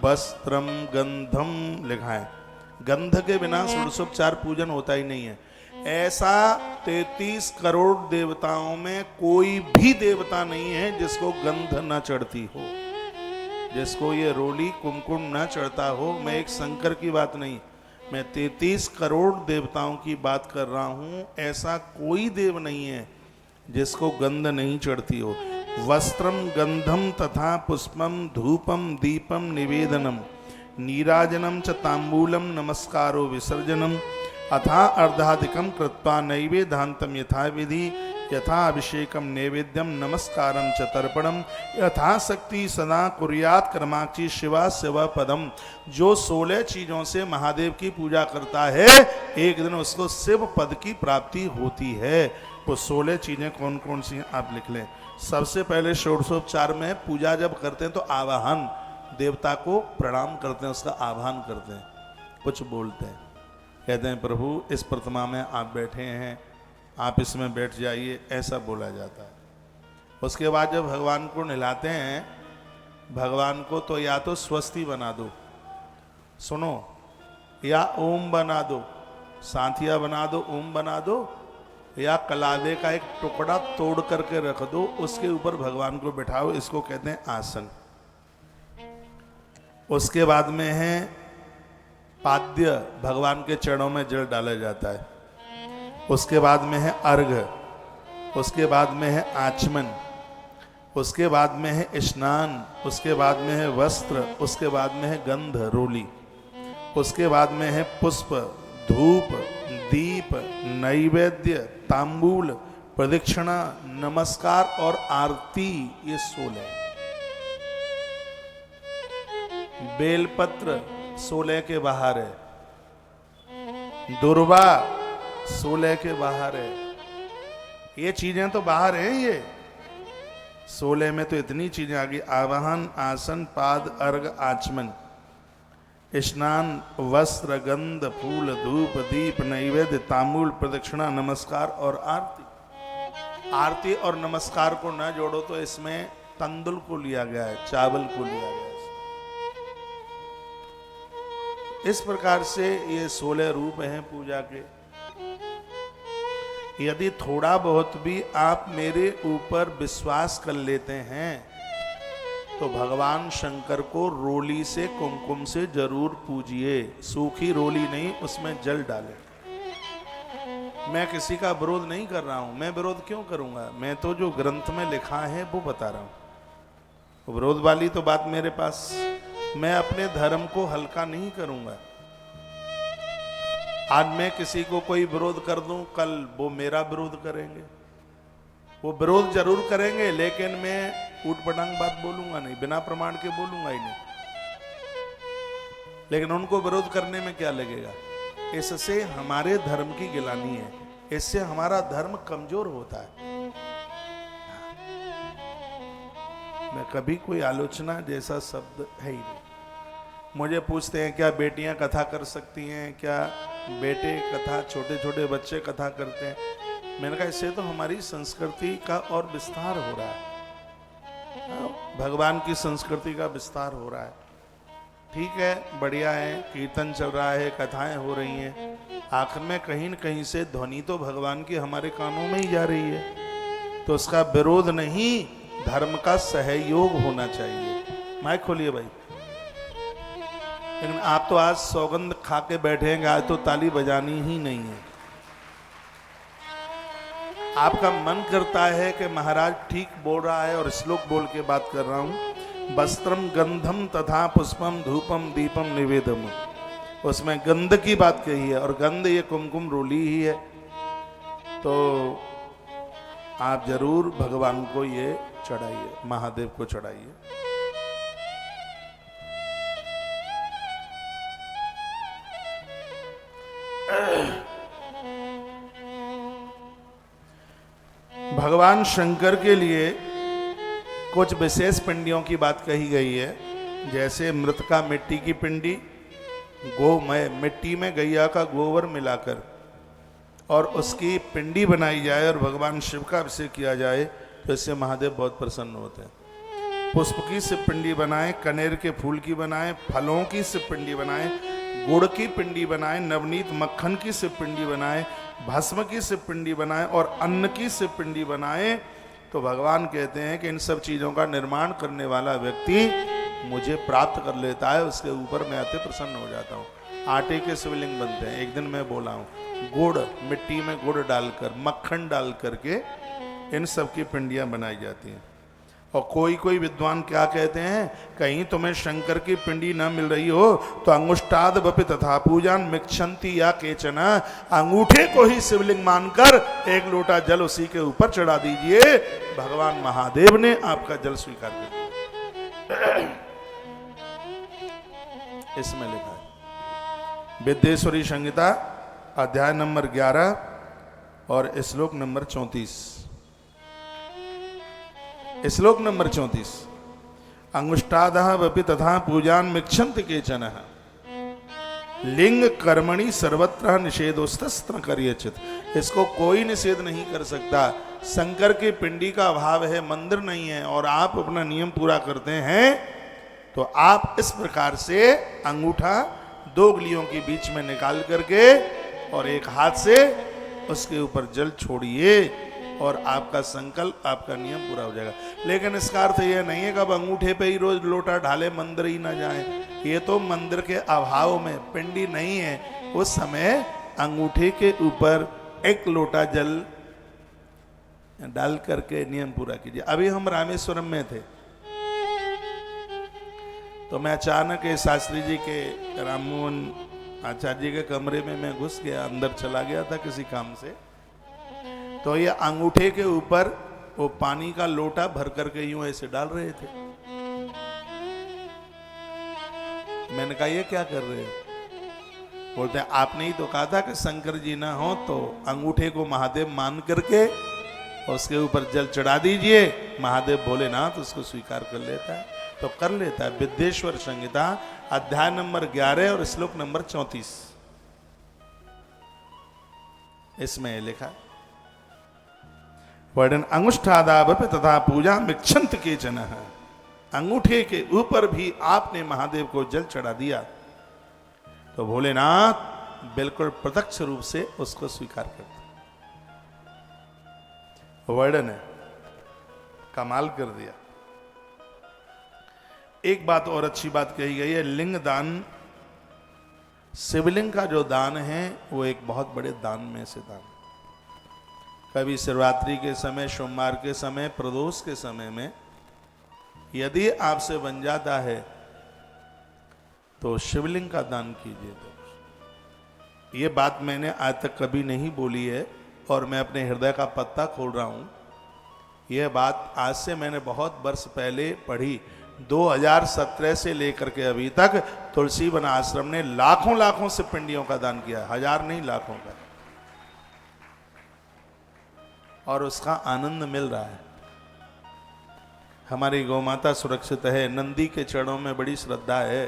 वस्त्रम गंधम लिखा है। गंध के बिना षोडशोपचार पूजन होता ही नहीं है। ऐसा 33 करोड़ देवताओं में कोई भी देवता नहीं है जिसको गंध न चढ़ती हो, जिसको ये रोली कुमकुम न चढ़ता हो। मैं एक शंकर की बात नहीं, मैं 33 करोड़ देवताओं की बात कर रहा हूं। ऐसा कोई देव नहीं है जिसको गंध नहीं चढ़ती हो। वस्त्रम गंधम तथा पुष्पम धूपम दीपम निवेदनम नीराजनम च तांबूलम नमस्कारो विसर्जनम अथा अर्धाधिकम कृत्वा नैवेद्यान्तम यथा विधि यथा अभिषेकम नैवेद्यम नमस्कारम च तर्पणम यथा शक्ति सदा कुर्यात कर्माक्षी शिवा शिव पदम। जो 16 चीजों से महादेव की पूजा करता है, एक दिन उसको शिव पद की प्राप्ति होती है। वो 16 चीजें कौन कौन सी हैं आप लिख लें। सबसे पहले षोडशोपचार में पूजा जब करते हैं तो आवाहन, देवता को प्रणाम करते हैं, उसका आह्वान करते हैं, कुछ बोलते हैं, कहते हैं प्रभु इस प्रतिमा में आप बैठे हैं, आप इसमें बैठ जाइए, ऐसा बोला जाता है। उसके बाद जब भगवान को नहलाते हैं, भगवान को तो या तो स्वस्ति बना दो, सुनो, या ओम बना दो, सांथिया बना दो, ओम बना दो, या कलावे का एक टुकड़ा तोड़ करके रख दो, उसके ऊपर भगवान को बिठाओ, इसको कहते हैं आसन। उसके बाद में है पाद्य, भगवान के चरणों में जल डाला जाता है। उसके बाद में है अर्घ, उसके बाद में है आचमन, उसके बाद में है स्नान, उसके बाद में है वस्त्र, उसके बाद में है गंध रोली, उसके बाद में है पुष्प, धूप, दीप, नैवेद्य, तांबूल, प्रदक्षिणा, नमस्कार और आरती। ये 16। बेलपत्र 16 के बाहर है, दुर्वा 16 के बाहर है। ये चीजें तो बाहर हैं, ये 16 में तो इतनी चीजें आ गई। आवाहन, आसन, पाद, अर्घ, आचमन, स्नान, वस्त्र, गंध, फूल, धूप, दीप, नैवेद्य, तांबूल, प्रदक्षिणा, नमस्कार और आरती। आरती और नमस्कार को न जोड़ो तो इसमें तंदुल को लिया गया है, चावल को लिया गया है। इस प्रकार से ये 16 रूप हैं पूजा के। यदि थोड़ा बहुत भी आप मेरे ऊपर विश्वास कर लेते हैं तो भगवान शंकर को रोली से, कुमकुम से जरूर पूजिए। सूखी रोली नहीं, उसमें जल डालें। मैं किसी का विरोध नहीं कर रहा हूं, मैं विरोध क्यों करूंगा? मैं तो जो ग्रंथ में लिखा है वो बता रहा हूं। विरोध वाली तो बात मेरे पास, मैं अपने धर्म को हल्का नहीं करूंगा। आज मैं किसी को कोई विरोध कर दूं, कल वो मेरा विरोध करेंगे। वो विरोध जरूर करेंगे, लेकिन मैं ऊट पटांग बात बोलूंगा नहीं, बिना प्रमाण के बोलूंगा ही नहीं। लेकिन उनको विरोध करने में क्या लगेगा? इससे हमारे धर्म की गिलानी है, इससे हमारा धर्म कमजोर होता है। मैं कभी कोई आलोचना जैसा शब्द है ही नहीं। मुझे पूछते हैं क्या बेटियां कथा कर सकती हैं, क्या बेटे कथा, छोटे छोटे बच्चे कथा करते हैं? मैंने कहा इससे तो हमारी संस्कृति का और विस्तार हो रहा है, भगवान की संस्कृति का विस्तार हो रहा है। ठीक है, बढ़िया है, कीर्तन चल रहा है, कथाएं हो रही हैं, आखिर में कहीं न कहीं से ध्वनि तो भगवान की हमारे कानों में ही जा रही है। तो उसका विरोध नहीं, धर्म का सहयोग होना चाहिए। माइक खोलिए भाई। लेकिन आप तो आज सौगंध खा के बैठेंगे, आज तो ताली बजानी ही नहीं है। आपका मन करता है कि महाराज ठीक बोल रहा है और श्लोक बोल के बात कर रहा हूं। वस्त्रम गंधम तथा पुष्पम धूपम दीपम निवेदम, उसमें गंध की बात कही है, और गंध ये कुमकुम रोली ही है। तो आप जरूर भगवान को ये चढ़ाइए, महादेव को चढ़ाइए। भगवान शंकर के लिए कुछ विशेष पिंडियों की बात कही गई है, जैसे मृतका मिट्टी की पिंडी, गोमय मिट्टी में गैया का गोबर मिलाकर और उसकी पिंडी बनाई जाए और भगवान शिव का अभिषेक किया जाए, तो इससे महादेव बहुत प्रसन्न होते हैं। पुष्प की शिव पिंडी बनाएं, कनेर के फूल की बनाएं, फलों की शिव पिंडी बनाएं, गुड़ की पिंडी बनाएं, नवनीत मक्खन की शिव पिंडी बनाएं, भस्म की शिव पिंडी बनाएं और अन्न की शिव पिंडी बनाएं। तो भगवान कहते हैं कि इन सब चीजों का निर्माण करने वाला व्यक्ति मुझे प्राप्त कर लेता है, उसके ऊपर मैं अति प्रसन्न हो जाता हूँ। आटे के शिवलिंग बनते हैं, एक दिन मैं बोला हूँ, गुड़, मिट्टी में गुड़ डालकर, मक्खन डाल करके इन सब की पिंडियां बनाई जाती हैं। और कोई कोई विद्वान क्या कहते हैं, कहीं तुम्हें शंकर की पिंडी न मिल रही हो तो अंगुष्टाद वपि तथा पूजान मिक्षंती या केचन, अंगूठे को ही शिवलिंग मानकर एक लोटा जल उसी के ऊपर चढ़ा दीजिए, भगवान महादेव ने आपका जल स्वीकार कर लिया। इसमें लिखा है विद्येश्वरी संहिता अध्याय नंबर 11 और श्लोक नंबर 34। श्लोक नंबर 34, अंगुष्टादः वपि तथा पूजान मिक्षन्त केचन, लिंग कर्मणि सर्वत्र निषेधोस्तस्त्र करियचित। इसको कोई निषेध नहीं कर सकता। शंकर की पिंडी का अभाव है, मंदिर नहीं है, और आप अपना नियम पूरा करते हैं, तो आप इस प्रकार से अंगूठा दो उंगलियों के बीच में निकाल करके और एक हाथ से उसके ऊपर जल छोड़िए और आपका संकल्प, आपका नियम पूरा हो जाएगा। लेकिन इसका अर्थ यह नहीं है कि अब अंगूठे पे ही रोज लोटा ढाले मंदिर ही ना जाए। ये तो मंदिर के अभाव में, पिंडी नहीं है उस समय, अंगूठे के ऊपर एक लोटा जल डाल करके नियम पूरा कीजिए। अभी हम रामेश्वरम में थे, तो मैं अचानक शास्त्री जी के, राममोहन आचार्य जी के कमरे में मैं घुस गया, अंदर चला गया था किसी काम से। तो ये अंगूठे के ऊपर वो पानी का लोटा भर करके यूं ऐसे डाल रहे थे। मैंने कहा ये क्या कर रहे हो? बोलते हैं आपने ही तो कहा था कि शंकर जी ना हो तो अंगूठे को महादेव मान करके और उसके ऊपर जल चढ़ा दीजिए, महादेव भोलेनाथ उसको स्वीकार कर लेता है। तो कर लेता है। विद्येश्वर संहिता अध्याय नंबर 11 और श्लोक नंबर 34, इसमें लिखा वर्णन अंगुष्ठादावपि तथा पूजा मिक्षंत केचन, अंगूठे के ऊपर भी आपने महादेव को जल चढ़ा दिया तो भोलेनाथ बिल्कुल प्रत्यक्ष रूप से उसको स्वीकार करते। वर्णन है, कमाल कर दिया। एक बात और अच्छी बात कही गई है, लिंग दान, शिवलिंग का जो दान है वो एक बहुत बड़े दान में से दान। कभी शिवरात्रि के समय, सोमवार के समय, प्रदोष के समय में यदि आपसे बन जाता है तो शिवलिंग का दान कीजिए। ये बात मैंने आज तक कभी नहीं बोली है और मैं अपने हृदय का पत्ता खोल रहा हूँ। यह बात आज से मैंने बहुत वर्ष पहले पढ़ी। 2017 से लेकर के अभी तक तुलसी वन आश्रम ने लाखों लाखों से पिंडियों का दान किया, हजार नहीं लाखों का, और उसका आनंद मिल रहा है। हमारी गौमाता सुरक्षित है, नंदी के चरणों में बड़ी श्रद्धा है।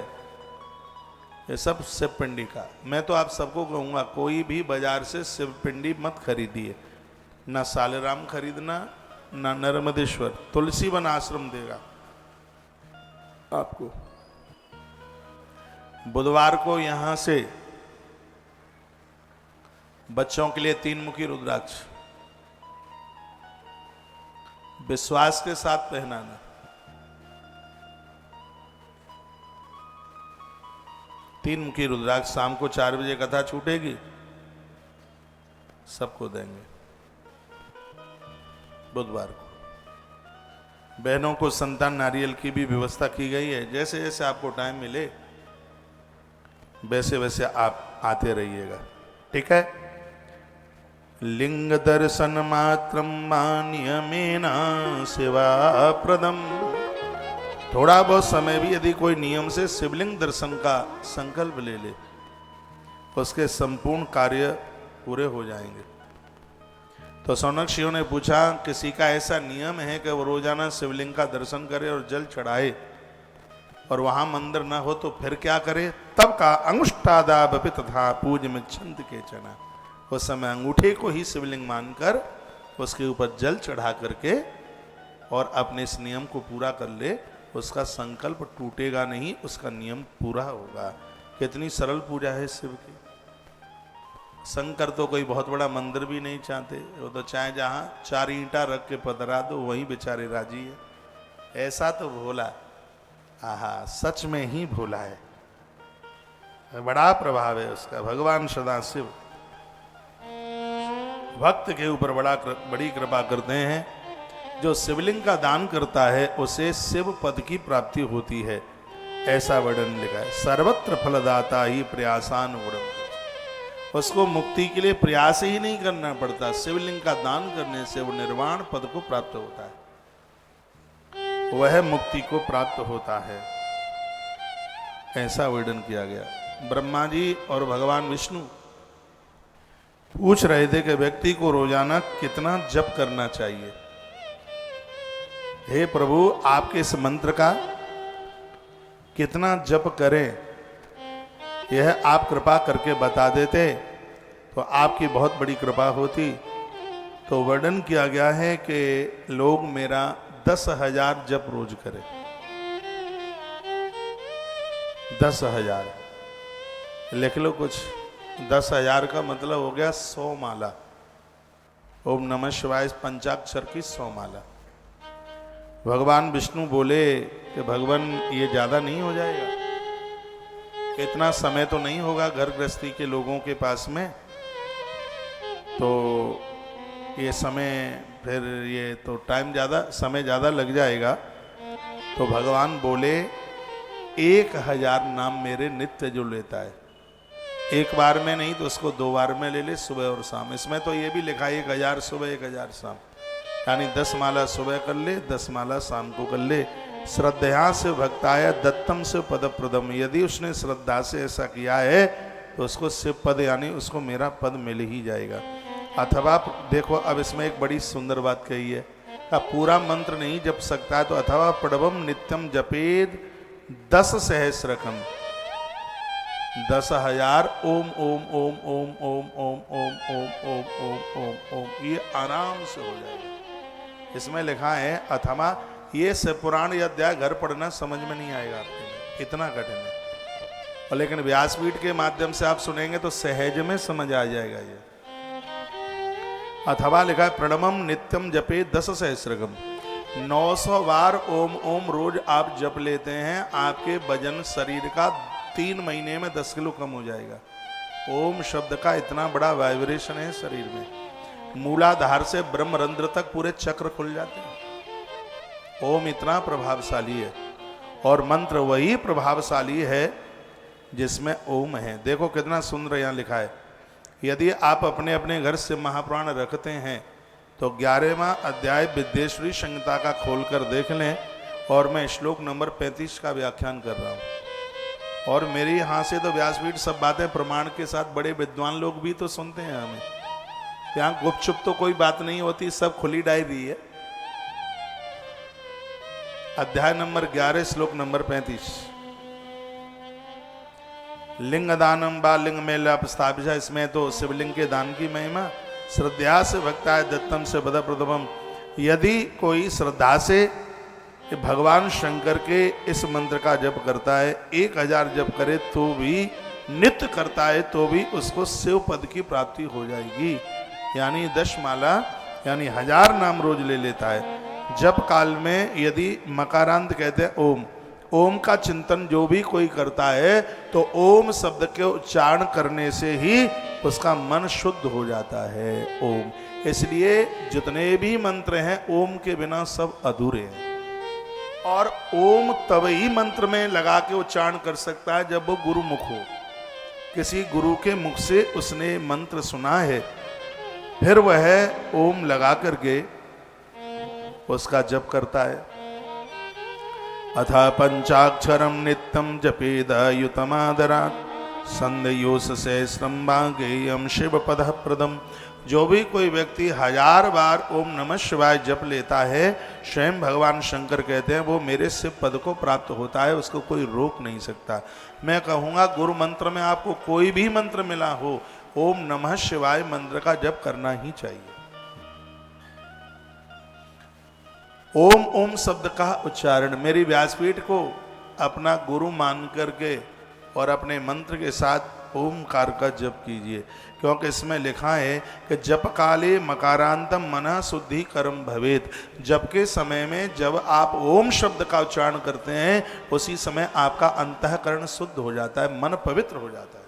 ये सब शिव पिंडी का। मैं तो आप सबको कहूँगा कोई भी बाजार से शिव पिंडी मत खरीदिए, ना सालेराम खरीदना ना नर्मदेश्वर, तुलसी वन आश्रम देगा आपको। बुधवार को यहां से बच्चों के लिए 3 मुखी रुद्राक्ष विश्वास के साथ पहनाना। तीन मुखी रुद्राक्ष शाम को 4 बजे कथा छूटेगी, सबको देंगे बुधवार को। बहनों को संतान नारियल की भी व्यवस्था की गई है। जैसे जैसे आपको टाइम मिले वैसे वैसे आप आते रहिएगा, ठीक है। लिंग दर्शन मात्रम मान्यमेना सेवा प्रदम। थोड़ा बहुत समय भी यदि कोई नियम से शिवलिंग दर्शन का संकल्प ले ले, उसके संपूर्ण कार्य पूरे हो जाएंगे। तो सौनक ने पूछा, किसी का ऐसा नियम है कि वो रोजाना शिवलिंग का दर्शन करे और जल चढ़ाए और वहां मंदिर ना हो तो फिर क्या करे? तब का अंगुष्ठादापि तथा पूज में छंद के चना। उस समय अंगूठे को ही शिवलिंग मानकर उसके ऊपर जल चढ़ा करके और अपने इस नियम को पूरा कर ले, उसका संकल्प टूटेगा नहीं, उसका नियम पूरा होगा। कितनी सरल पूजा है शिव की। शंकर तो कोई बहुत बड़ा मंदिर भी नहीं चाहते, वो तो चाहे जहाँ 4 ईंटा रख के पधरा दो वहीं बेचारे राजी है। ऐसा तो भोला, आहा, सच में ही भोला है, बड़ा प्रभाव है उसका। भगवान सदाशिव भक्त के ऊपर बड़ी कृपा करते हैं। जो शिवलिंग का दान करता है उसे शिव पद की प्राप्ति होती है, ऐसा वर्णन लिखा है। सर्वत्र फलदाता ही प्रयासान गुणम। उसको मुक्ति के लिए प्रयास ही नहीं करना पड़ता, शिवलिंग का दान करने से वो निर्वाण पद को प्राप्त होता है, वह मुक्ति को प्राप्त होता है, ऐसा वर्णन किया गया। ब्रह्मा जी और भगवान विष्णु पूछ रहे थे कि व्यक्ति को रोजाना कितना जप करना चाहिए। हे प्रभु, आपके इस मंत्र का कितना जप करें, यह आप कृपा करके बता देते तो आपकी बहुत बड़ी कृपा होती। तो वर्णन किया गया है कि लोग मेरा 10,000 जप रोज करें। 10,000 लिख लो कुछ। 10,000 का मतलब हो गया 100 माला। ओम नमः शिवाय पंचाक्षर की 100 माला। भगवान विष्णु बोले कि भगवान ये ज्यादा नहीं हो जाएगा? इतना समय तो नहीं होगा घर गृहस्थी के लोगों के पास में, तो ये समय फिर ये तो समय ज़्यादा लग जाएगा। तो भगवान बोले 1,000 नाम मेरे नित्य जो लेता है, एक बार में नहीं तो उसको 2 बार में ले ले, सुबह और शाम। इसमें तो ये भी लिखा है 1,000 सुबह 1,000 शाम, यानी 10 माला सुबह कर ले, 10 माला शाम को कर ले। श्रद्धा से भक्ताय दत्तम से पद प्रदम। यदि उसने श्रद्धा से ऐसा किया है तो उसको शिव पद यानी उसको मेरा पद मिल ही जाएगा। अथवा देखो, अब इसमें एक बड़ी सुंदर बात कही है, पूरा मंत्र नहीं जप सकता है तो अथवा प्रणवम नित्यम जपेद 10 सहस्रकम। 10,000 ओम ओम ओम ओम ओम ओम ओम ओम ओम ओम ओम ओम, ये आराम से हो जाएगा। इसमें लिखा है अथवा, ये शिव पुराण या अध्याय घर पढ़ना समझ में नहीं आएगा आपको, इतना कठिन है, और लेकिन व्यासपीठ के माध्यम से आप सुनेंगे तो सहज में समझ आ जाएगा ये। अथवा लिखा है प्रणवम नित्यम जपे 10 सहस्रकम। 900 बार ओम ओम रोज आप जप लेते हैं, आपके वजन शरीर का 3 महीने में 10 किलो कम हो जाएगा। ओम शब्द का इतना बड़ा वाइब्रेशन है शरीर में, मूलाधार से ब्रह्मरंध्र तक पूरे चक्र खुल जाते हैं। ओम इतना प्रभावशाली है, और मंत्र वही प्रभावशाली है जिसमें ओम है। देखो कितना सुंदर यहाँ लिखा है, यदि आप अपने अपने घर से महापुराण रखते हैं तो 11वां अध्याय विद्येश्वरी संहिता का खोलकर देख लें, और मैं श्लोक नंबर 35 का व्याख्यान कर रहा हूँ। और मेरे यहाँ से तो व्यासपीठ सब बातें प्रमाण के साथ बड़े विद्वान लोग भी तो सुनते हैं हमें। यहाँ गुपचुप तो कोई बात नहीं होती, सब खुली डायरी है। अध्याय नंबर 11 श्लोक नंबर 35। लिंग दानम बा लिंग में प्रस्तावित, इसमें तो शिवलिंग के दान की महिमा। श्रद्धा से भक्ताय दत्तम से बद प्रथमम, यदि कोई श्रद्धा से भगवान शंकर के इस मंत्र का जप करता है, 1000 जप करे तो भी, नित्य करता है तो भी उसको शिव पद की प्राप्ति हो जाएगी। यानी 10 माला यानी 1000 नाम रोज ले लेता है। जप काल में यदि मकारांत कहते हैं ओम, ओम का चिंतन जो भी कोई करता है तो ओम शब्द के उच्चारण करने से ही उसका मन शुद्ध हो जाता है। ओम, इसलिए जितने भी मंत्र हैं ओम के बिना सब अधूरे हैं। और ओम तब ही मंत्र में लगा के उच्चारण कर सकता है जब वो गुरुमुख हो, किसी गुरु के मुख से उसने मंत्र सुना है, फिर वह ओम लगा करके उसका जप करता है। अथा पंचाक्षरम नित्यम जपेद युतमादरात् संध्योस सहस्रम भागेयम शिव पद प्रदम। जो भी कोई व्यक्ति 1000 बार ओम नमः शिवाय जप लेता है, स्वयं भगवान शंकर कहते हैं वो मेरे शिव पद को प्राप्त होता है, उसको कोई रोक नहीं सकता। मैं कहूँगा गुरु मंत्र में आपको कोई भी मंत्र मिला हो, ओम नमः शिवाय मंत्र का जप करना ही चाहिए। ओम ओम शब्द का उच्चारण मेरी व्यासपीठ को अपना गुरु मान करके और अपने मंत्र के साथ ओमकार का जप कीजिए, क्योंकि इसमें लिखा है कि जप काले मकारांतम मना शुद्धि कर्म भवेत। जप के समय में जब आप ओम शब्द का उच्चारण करते हैं उसी समय आपका अंतःकरण शुद्ध हो जाता है, मन पवित्र हो जाता है,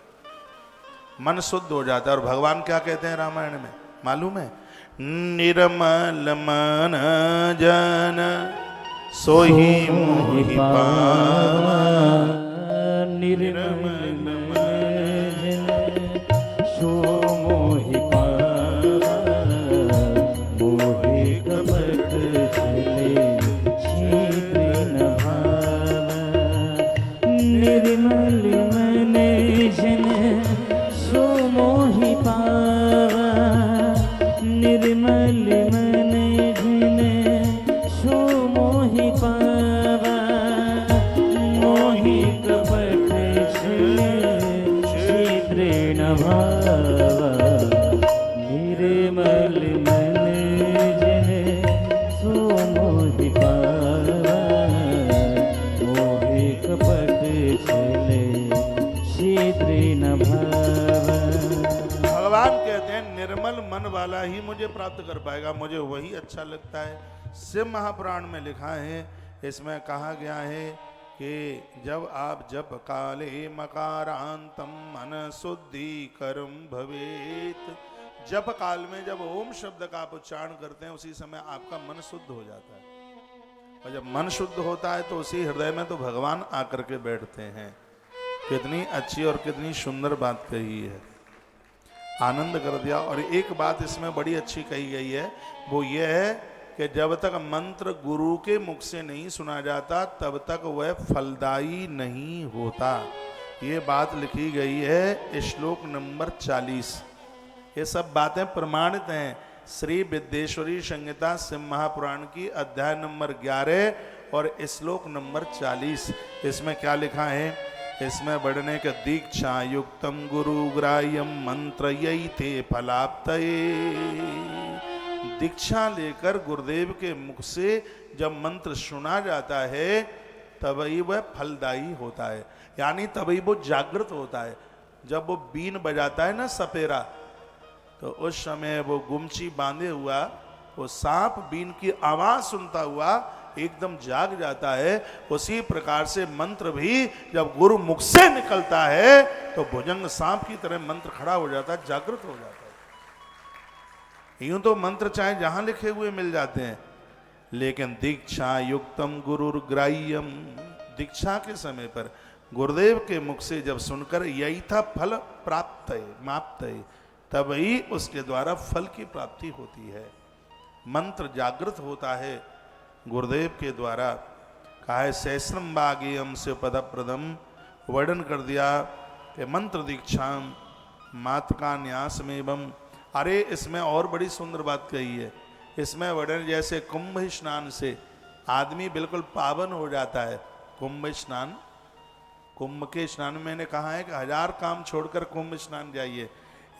मन शुद्ध हो जाता है। और भगवान क्या कहते हैं रामायण में मालूम है? निर्मल मन जन सोहि मोहि पावा, निर्मल मन जन सो मोहि पावा, मोहि कपट चले छिद्र न भावा, निर्मल मन जन सो मोहि पावा, निर्मल मन जन सो मोहि पावा, मोहि कपट छले छिद्र न भावा, निर्मल मन जन सो मोहि पावा, मोहि कपट छले छिद्र न भावा। भगवान कहते हैं निर्मल मन वाला ही मुझे प्राप्त कर पाएगा, मुझे वही अच्छा लगता है। शिव महापुराण में लिखा है, इसमें कहा गया है कि जब आप जप काले मकारांतम मन शुद्धि कर्म भवेत, जप काल में जब ओम शब्द का आप उच्चारण करते हैं उसी समय आपका मन शुद्ध हो जाता है, और जब मन शुद्ध होता है तो उसी हृदय में तो भगवान आकर के बैठते हैं। कितनी अच्छी और कितनी सुंदर बात कही है, आनंद कर दिया। और एक बात इसमें बड़ी अच्छी कही गई है, वो ये है कि जब तक मंत्र गुरु के मुख से नहीं सुना जाता तब तक वह फलदायी नहीं होता। ये बात लिखी गई है श्लोक नंबर 40। ये सब बातें प्रमाणित हैं श्री विद्येश्वरी संहिता शिव महापुराण की अध्याय नंबर 11 और श्लोक नंबर 40। इसमें क्या लिखा है? इसमें बढ़ने के दीक्षा युक्तम गुरु ग्राह्यम मंत्र यही थे फलाप्तये। दीक्षा लेकर गुरुदेव के मुख से जब मंत्र सुना जाता है तभी वह फलदायी होता है, यानी तभी वो जागृत होता है। जब वो बीन बजाता है ना सपेरा, तो उस समय वो गुमची बांधे हुआ वो सांप बीन की आवाज सुनता हुआ एकदम जाग जाता है। उसी प्रकार से मंत्र भी जब गुरु मुख से निकलता है तो भुजंग सांप की तरह मंत्र खड़ा हो जाता है, जागृत हो जाता है। यूं तो मंत्र चाहे जहां लिखे हुए मिल जाते हैं, लेकिन दीक्षा युक्तम गुरुर्ग्राह्यम, दीक्षा के समय पर गुरुदेव के मुख से जब सुनकर यही था फल प्राप्त है माप्त है, तभी उसके द्वारा फल की प्राप्ति होती है। मंत्र जागृत होता है गुरुदेव के द्वारा। कहा है सहस्रम बागेयम से पदप्रदम, वर्णन कर दिया कि मंत्र दीक्षाम मातका न्यास में एवं। अरे इसमें और बड़ी सुंदर बात कही है। इसमें वर्णन जैसे कुंभ स्नान से आदमी बिल्कुल पावन हो जाता है। कुंभ स्नान, कुंभ के स्नान में मैंने कहा है कि 1000 काम छोड़कर कुंभ स्नान जाइए।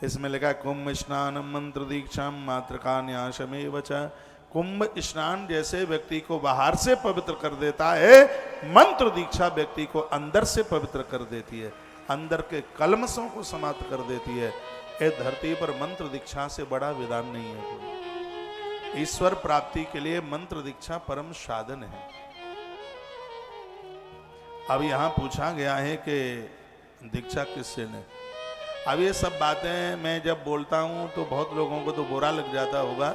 इसमें लिखा है कुंभ स्नान मंत्र दीक्षा मात्र का न्यासमेव वचा। कुंभ स्नान जैसे व्यक्ति को बाहर से पवित्र कर देता है, मंत्र दीक्षा व्यक्ति को अंदर से पवित्र कर देती है, अंदर के कलमशों को समाप्त कर देती है। इस धरती पर मंत्र दीक्षा से बड़ा विधान नहीं है कोई। ईश्वर प्राप्ति के लिए मंत्र दीक्षा परम साधन है। अब यहां पूछा गया है कि दीक्षा किससे ने। अब ये सब बातें मैं जब बोलता हूं तो बहुत लोगों को तो बुरा लग जाता होगा।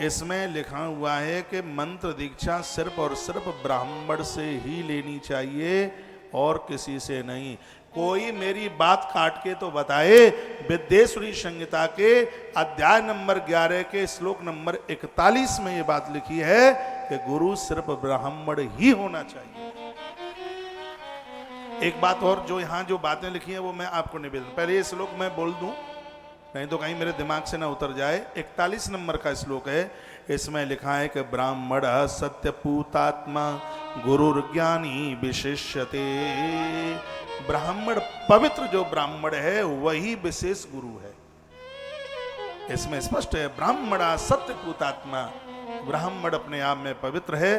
इसमें लिखा हुआ है कि मंत्र दीक्षा सिर्फ और सिर्फ ब्राह्मण से ही लेनी चाहिए और किसी से नहीं। कोई मेरी बात काट के तो बताए। विद्येश्वरी संहिता के अध्याय नंबर 11 के श्लोक नंबर 41 में ये बात लिखी है कि गुरु सिर्फ ब्राह्मण ही होना चाहिए। एक बात और, जो यहाँ जो बातें लिखी हैं वो मैं आपको निवेदन, पहले ये श्लोक मैं बोल दूं नहीं तो कहीं मेरे दिमाग से ना उतर जाए। 41 नंबर का श्लोक है। इसमें लिखा है कि ब्राह्मण सत्यपूतात्मा गुरुर्ज्ञानी विशिष्यते। ब्राह्मण पवित्र जो ब्राह्मण है वही विशेष गुरु है। इसमें स्पष्ट है ब्राह्मण सत्यपूतात्मा, ब्राह्मण अपने आप में पवित्र है।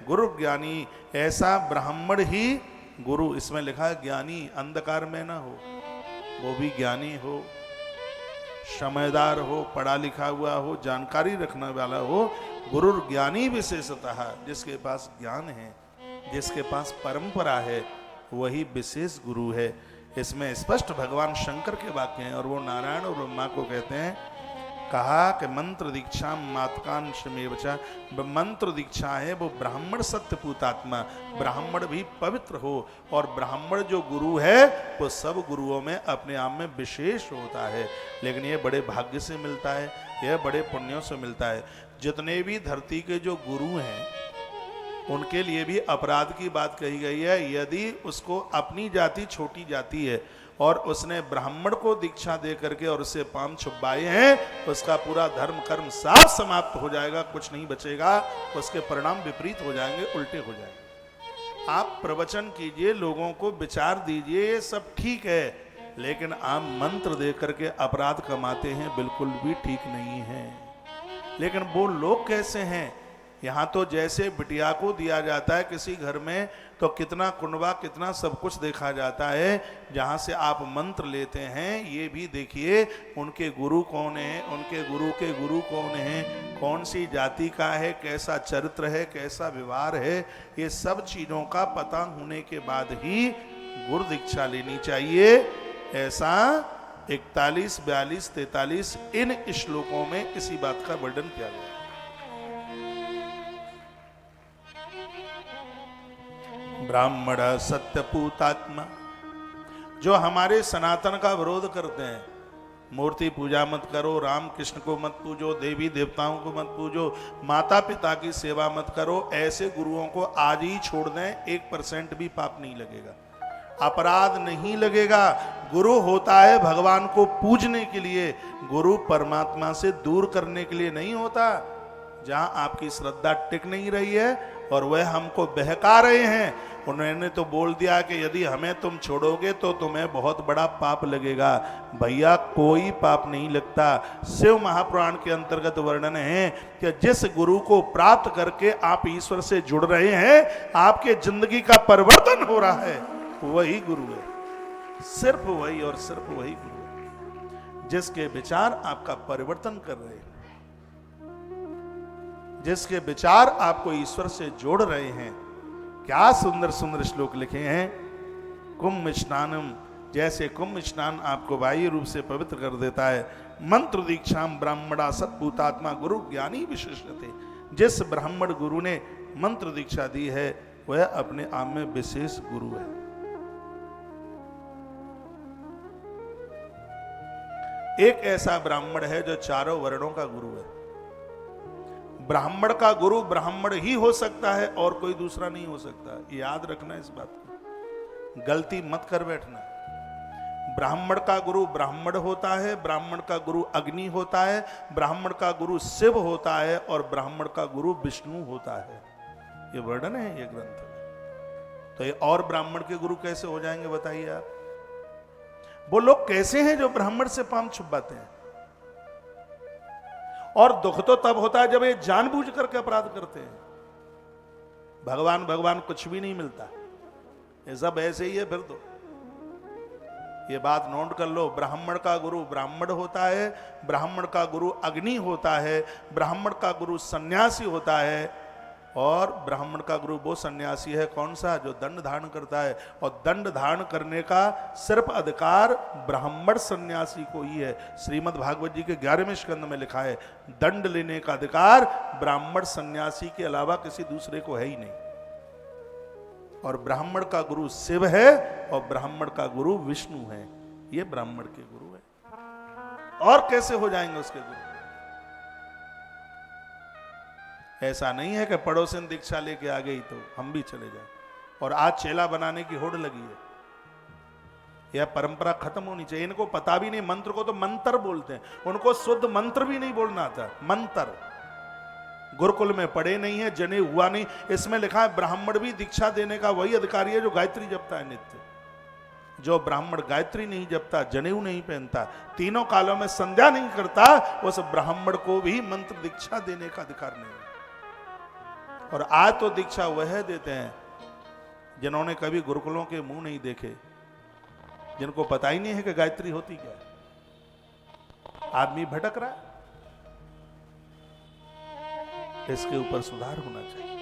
गुरु ज्ञानी, ऐसा ब्राह्मण ही गुरु। इसमें लिखा है ज्ञानी, अंधकार में ना हो, वो भी ज्ञानी हो, समझदार हो, पढ़ा लिखा हुआ हो, जानकारी रखने वाला हो। गुरु ज्ञानी विशेषतः, जिसके पास ज्ञान है, जिसके पास परंपरा है, वही विशेष गुरु है। इसमें स्पष्ट भगवान शंकर के वाक्य हैं और वो नारायण और ब्रह्मा को कहते हैं। कहा कि मंत्र दीक्षा मातकांशमेवचा, मंत्र दीक्षा है वो ब्राह्मण सत्यपूतात्मा, ब्राह्मण भी पवित्र हो। और ब्राह्मण जो गुरु है वो सब गुरुओं में अपने आप में विशेष होता है। लेकिन ये बड़े भाग्य से मिलता है, यह बड़े पुण्यों से मिलता है। जितने भी धरती के जो गुरु हैं उनके लिए भी अपराध की बात कही गई है। यदि उसको अपनी जाति छोटी जाति है और उसने ब्राह्मण को दीक्षा दे करके और उससे पाम छुपाए हैं, उसका पूरा धर्म कर्म साफ समाप्त हो जाएगा, कुछ नहीं बचेगा। उसके परिणाम विपरीत हो जाएंगे, उल्टे हो जाएंगे। आप प्रवचन कीजिए, लोगों को विचार दीजिए, ये सब ठीक है, लेकिन आप मंत्र दे करके अपराध कमाते हैं, बिल्कुल भी ठीक नहीं है। लेकिन वो लोग कैसे हैं? यहाँ तो जैसे बिटिया को दिया जाता है किसी घर में तो कितना कुंडवा, कितना सब कुछ देखा जाता है। जहाँ से आप मंत्र लेते हैं ये भी देखिए उनके गुरु कौन है, उनके गुरु के गुरु कौन है, कौन सी जाति का है, कैसा चरित्र है, कैसा व्यवहार है। ये सब चीज़ों का पता होने के बाद ही गुरु दीक्षा लेनी चाहिए। ऐसा 41, 42, 43 इन श्लोकों में इसी बात का वर्णन किया गया। ब्राह्मण सत्यपूतात्मा, जो हमारे सनातन का विरोध करते हैं, मूर्ति पूजा मत करो, राम कृष्ण को मत पूजो, देवी देवताओं को मत पूजो, माता पिता की सेवा मत करो, ऐसे गुरुओं को आज ही छोड़ दें, 1% भी पाप नहीं लगेगा, अपराध नहीं लगेगा। गुरु होता है भगवान को पूजने के लिए, गुरु परमात्मा से दूर करने के लिए नहीं होता। जहां आपकी श्रद्धा टिक नहीं रही है और वह हमको बहका रहे हैं, उन्होंने तो बोल दिया कि यदि हमें तुम छोड़ोगे तो तुम्हें बहुत बड़ा पाप लगेगा। भैया कोई पाप नहीं लगता। शिव महापुराण के अंतर्गत वर्णन है कि जिस गुरु को प्राप्त करके आप ईश्वर से जुड़ रहे हैं, आपके जिंदगी का परिवर्तन हो रहा है, वही गुरु है। सिर्फ वही और सिर्फ वही गुरु है जिसके विचार आपका परिवर्तन कर रहे हैं, जिसके विचार आपको ईश्वर से जोड़ रहे हैं। क्या सुंदर सुंदर श्लोक लिखे हैं। कुंभ स्नानम, जैसे कुंभ स्नान आपको बाह्य रूप से पवित्र कर देता है। मंत्र दीक्षाम ब्राह्मणा सत्भूतात्मा गुरु ज्ञानी विशेषते, जिस ब्राह्मण गुरु ने मंत्र दीक्षा दी है वह अपने आप में विशेष गुरु है। एक ऐसा ब्राह्मण है जो चारों वर्णों का गुरु है। ब्राह्मण का गुरु ब्राह्मण ही हो सकता है और कोई दूसरा नहीं हो सकता। याद रखना इस बात को, गलती मत कर बैठना। ब्राह्मण का गुरु ब्राह्मण होता है, ब्राह्मण का गुरु अग्नि होता है, ब्राह्मण का गुरु शिव होता है और ब्राह्मण का गुरु विष्णु होता है। ये वर्णन है ये ग्रंथ में। तो ये और ब्राह्मण के गुरु कैसे हो जाएंगे बताइए आप? वो लोग कैसे हैं जो ब्राह्मण से पांव छुपाते हैं? और दुख तो तब होता है जब ये जानबूझ करके अपराध करते हैं। भगवान भगवान कुछ भी नहीं मिलता, ये सब ऐसे ही है। फिर तो ये बात नोट कर लो, ब्राह्मण का गुरु ब्राह्मण होता है, ब्राह्मण का गुरु अग्नि होता है, ब्राह्मण का गुरु सन्यासी होता है और ब्राह्मण का गुरु वो सन्यासी है कौन सा? जो दंड धारण करता है। और दंड धारण करने का सिर्फ अधिकार ब्राह्मण सन्यासी को ही है। श्रीमद् भागवत जी के 11वें स्कंद में लिखा है, दंड लेने का अधिकार ब्राह्मण सन्यासी के अलावा किसी दूसरे को है ही नहीं। और ब्राह्मण का गुरु शिव है और ब्राह्मण का गुरु विष्णु है। ये ब्राह्मण के गुरु है। और कैसे हो जाएंगे उसके गुरु? ऐसा नहीं है कि पड़ोसन दीक्षा लेके आ गई तो हम भी चले जाए और आज चेला बनाने की होड़ लगी है। यह परंपरा खत्म होनी चाहिए। इनको पता भी नहीं, मंत्र को तो मंत्र बोलते हैं, उनको शुद्ध मंत्र भी नहीं बोलना आता। मंत्र गुरुकुल में पढ़े नहीं है, जने हुआ नहीं। इसमें लिखा है ब्राह्मण भी दीक्षा देने का वही अधिकारी है जो गायत्री जपता है नित्य। जो ब्राह्मण गायत्री नहीं जपता, जनेऊ नहीं पहनता, तीनों कालों में संध्या नहीं करता, उस ब्राह्मण को भी मंत्र दीक्षा देने का अधिकार नहीं है। और आज तो दीक्षा वह देते हैं जिन्होंने कभी गुरुकुलों के मुंह नहीं देखे, जिनको पता ही नहीं है कि गायत्री होती क्या है। आदमी भटक रहा है, इसके ऊपर सुधार होना चाहिए।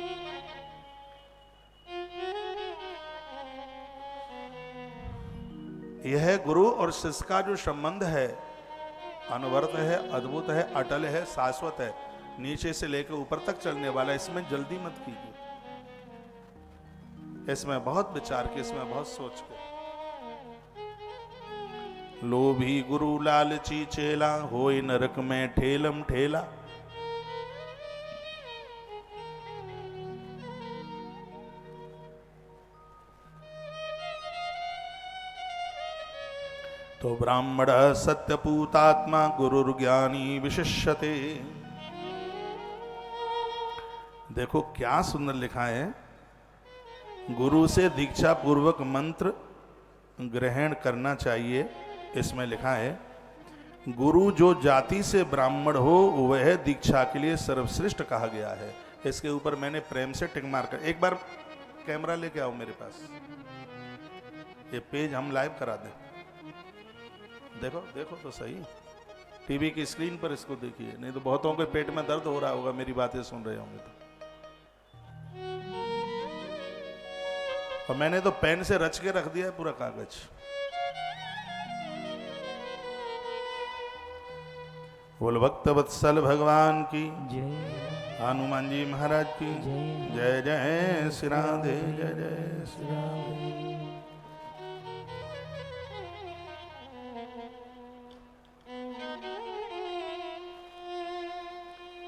यह गुरु और शिष्य का जो संबंध है अनवरत है, अद्भुत है, अटल है, शाश्वत है, नीचे से लेकर ऊपर तक चलने वाला। इसमें जल्दी मत कीजिए, इसमें बहुत विचार के, इसमें बहुत सोच के। लोभी गुरु लालची चेला, होय नरक में ठेलम ठेला। तो ब्राह्मण सत्यपूतात्मा गुरुर्ज्ञानी विशिष्यते। देखो क्या सुंदर लिखा है, गुरु से दीक्षा पूर्वक मंत्र ग्रहण करना चाहिए। इसमें लिखा है, गुरु जो जाति से ब्राह्मण हो वह दीक्षा के लिए सर्वश्रेष्ठ कहा गया है। इसके ऊपर मैंने प्रेम से टिक मार कर, एक बार कैमरा लेके आओ मेरे पास, ये पेज हम लाइव करा दें। देखो देखो तो सही, टीवी की स्क्रीन पर इसको देखिए, नहीं तो बहुतों के पेट में दर्द हो रहा होगा मेरी बातें सुन रहे होंगे तो। और मैंने तो पेन से रच के रख दिया है पूरा कागज। बोल भक्त वत्सल भगवान की जय, हनुमान जी महाराज की जय। जय श्री राधे, जय जय श्री राधे।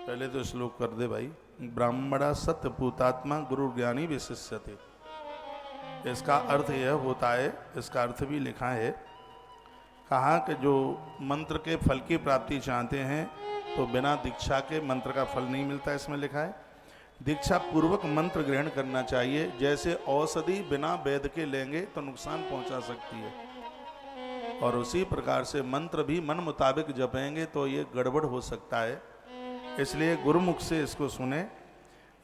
पहले तो श्लोक कर दे भाई। ब्राह्मण सत्यपूतात्मा गुरु ज्ञानी विशिष्यते। इसका अर्थ यह होता है, इसका अर्थ भी लिखा है, कहा कि जो मंत्र के फल की प्राप्ति चाहते हैं तो बिना दीक्षा के मंत्र का फल नहीं मिलता। इसमें लिखा है दीक्षा पूर्वक मंत्र ग्रहण करना चाहिए। जैसे औषधि बिना वेद के लेंगे तो नुकसान पहुंचा सकती है, और उसी प्रकार से मंत्र भी मन मुताबिक जपेंगे तो ये गड़बड़ हो सकता है। इसलिए गुरुमुख से इसको सुने।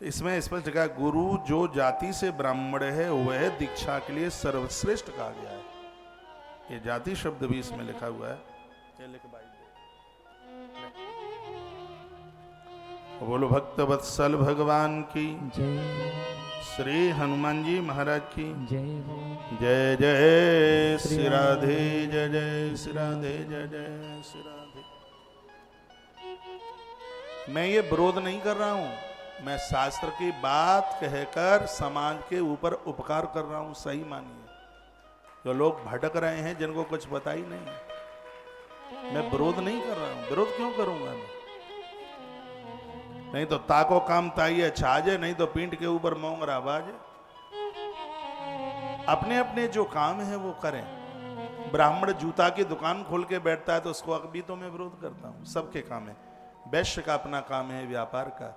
इसमें स्पष्ट लिखा है, गुरु जो जाति से ब्राह्मण है वह दीक्षा के लिए सर्वश्रेष्ठ कहा गया है। ये जाति शब्द भी इसमें लिखा हुआ है। बोलो भक्त वत्सल भगवान की जय, श्री हनुमान जी महाराज की जय। जय जय श्री राधे, जय जय श्री राधे, जय जय श्री राधे। मैं ये विरोध नहीं कर रहा हूं, मैं शास्त्र की बात कहकर समाज के ऊपर उपकार कर रहा हूं। सही मानिए, जो लोग भटक रहे हैं, जिनको कुछ पता ही नहीं है, मैं विरोध नहीं कर रहा हूं, विरोध क्यों करूंगा मैं? नहीं तो ताको काम ताइए छाजे, नहीं तो पीठ के ऊपर मोंगरा बाजे। अपने अपने जो काम है वो करें। ब्राह्मण जूता की दुकान खोल के बैठता है तो उसको अभी तो मैं विरोध करता हूं। सबके काम है। वैश्य का अपना काम है व्यापार का,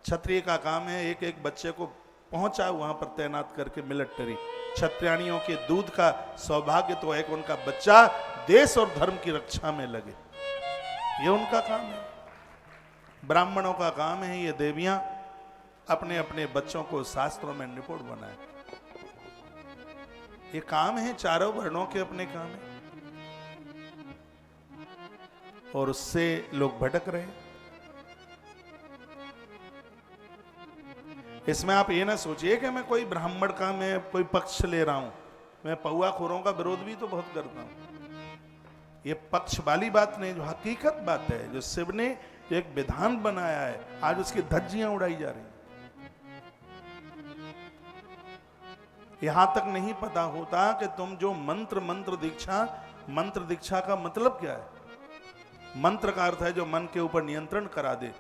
क्षत्रिय का काम है एक एक बच्चे को पहुंचा वहां पर तैनात करके मिलिट्री। क्षत्रियाणियों के दूध का सौभाग्य तो है कि उनका बच्चा देश और धर्म की रक्षा में लगे, ये उनका काम है। ब्राह्मणों का काम है ये देवियां अपने अपने बच्चों को शास्त्रों में निपुण बनाए। ये काम है, चारों वर्णों के अपने काम है, और उससे लोग भटक रहे हैं। इसमें आप ये ना सोचिए कि मैं कोई ब्राह्मण का मैं कोई पक्ष ले रहा हूं। मैं पौआ खोरों का विरोध भी तो बहुत करता हूं। ये पक्ष वाली बात नहीं, जो हकीकत बात है, जो शिव ने एक विधान बनाया है, आज उसकी धज्जियां उड़ाई जा रही हैं। यहां तक नहीं पता होता कि तुम जो मंत्र दीक्षा का मतलब क्या है। मंत्र का अर्थ है जो मन के ऊपर नियंत्रण करा दे,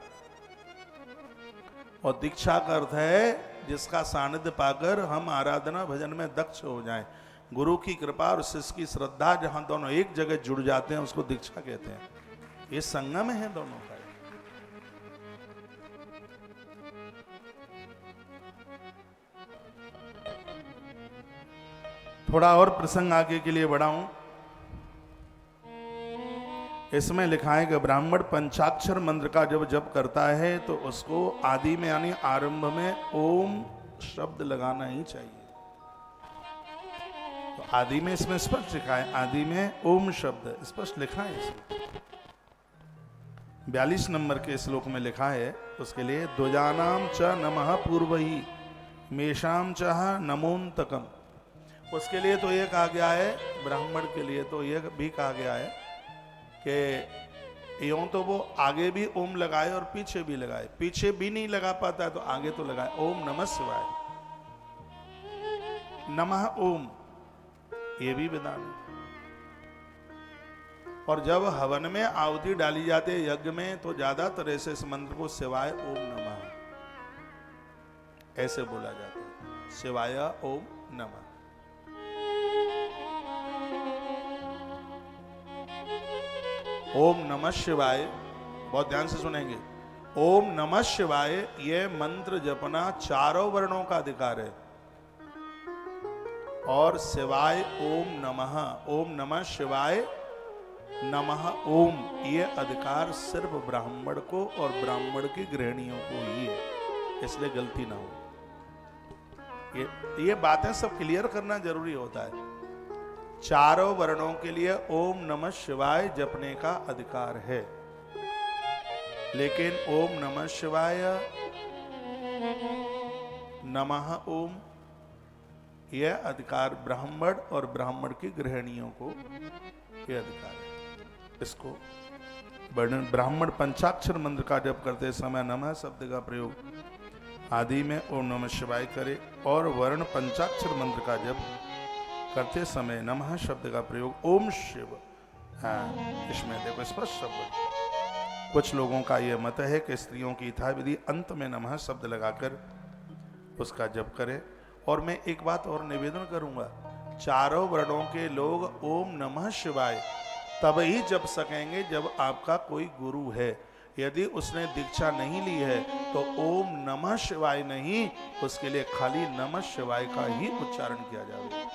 और दीक्षा का अर्थ है जिसका सानिध्य पाकर हम आराधना भजन में दक्ष हो जाएं। गुरु की कृपा और शिष्य की श्रद्धा जहां दोनों एक जगह जुड़ जाते हैं उसको दीक्षा कहते हैं। ये संगम है दोनों का। थोड़ा और प्रसंग आगे के लिए बढ़ाऊं। इसमें लिखा है कि ब्राह्मण पंचाक्षर मंत्र का जब जप करता है तो उसको आदि में यानी आरंभ में ओम शब्द लगाना ही चाहिए। तो आदि में इसमें स्पष्ट लिखा है, आदि में ओम शब्द स्पष्ट लिखा है। इसमें 42 नंबर के श्लोक में लिखा है उसके लिए द्वजानाम च नमः पूर्वही मेषाम च नमोन्तकम। उसके लिए तो ये कहा गया है, ब्राह्मण के लिए तो ये भी कहा गया है कि यूं तो वो आगे भी ओम लगाए और पीछे भी लगाए, पीछे भी नहीं लगा पाता है तो आगे तो लगाए। ओम नमः शिवाय, नमः ओम, ये भी विधान है। और जब हवन में आहुति डाली जाती है यज्ञ में तो ज्यादातर ऐसे इस मंत्र को शिवाय ओम नमः ऐसे बोला जाता है, शिवाय ओम नमः। ओम नमः शिवाय, बहुत ध्यान से सुनेंगे। ओम नमः शिवाय ये मंत्र जपना चारों वर्णों का अधिकार है। और शिवाय ओम नमः शिवाय नमः ओम, ये अधिकार सिर्फ ब्राह्मण को और ब्राह्मण की गृहिणियों को ही है, इसलिए गलती ना हो। ये बातें सब क्लियर करना जरूरी होता है। चारों वर्णों के लिए ओम नमः शिवाय जपने का अधिकार है, लेकिन ओम नमः शिवाय नमः ओम यह अधिकार ब्राह्मण और ब्राह्मण की गृहिणियों को यह अधिकार है। इसको वर्णन ब्राह्मण पंचाक्षर मंत्र का जप करते समय नमः शब्द का प्रयोग आदि में ओम नमः शिवाय करे, और वर्ण पंचाक्षर मंत्र का जप करते समय नमः शब्द का प्रयोग ओम शिव। हाँ, इसमें देखो स्पष्ट शब्द। कुछ लोगों का यह मत है कि स्त्रियों की यथाविधि अंत में नमः शब्द लगाकर उसका जप करें। और मैं एक बात और निवेदन करूंगा, चारों वर्णों के लोग ओम नमः शिवाय तब ही जप सकेंगे जब आपका कोई गुरु है। यदि उसने दीक्षा नहीं ली है तो ओम नमः शिवाय नहीं, उसके लिए खाली नमः शिवाय का ही उच्चारण किया जाएगा।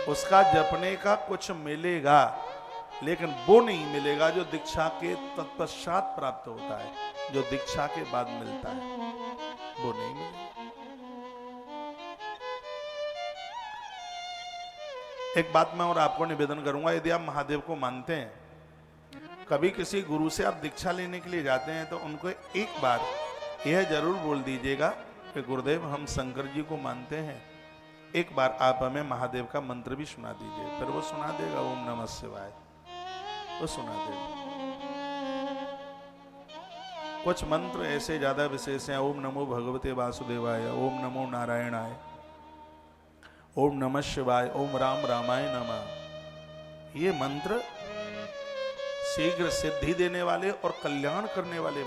उसका जपने का कुछ मिलेगा, लेकिन वो नहीं मिलेगा जो दीक्षा के तत्पश्चात प्राप्त होता है, जो दीक्षा के बाद मिलता है वो नहीं मिलेगा। एक बात मैं और आपको निवेदन करूंगा, यदि आप महादेव को मानते हैं, कभी किसी गुरु से आप दीक्षा लेने के लिए जाते हैं तो उनको एक बार यह जरूर बोल दीजिएगा कि गुरुदेव हम शंकर जी को मानते हैं, एक बार आप हमें महादेव का मंत्र भी सुना दीजिए। फिर वो सुना देगा ओम नमः शिवाय, वो सुना देगा। कुछ मंत्र ऐसे ज्यादा विशेष हैं, ओम नमो भगवते वासुदेवाय, ओम नमो नारायणाय, ओम नमः शिवाय, ओम राम रामाय नमः। ये मंत्र शीघ्र सिद्धि देने वाले और कल्याण करने वाले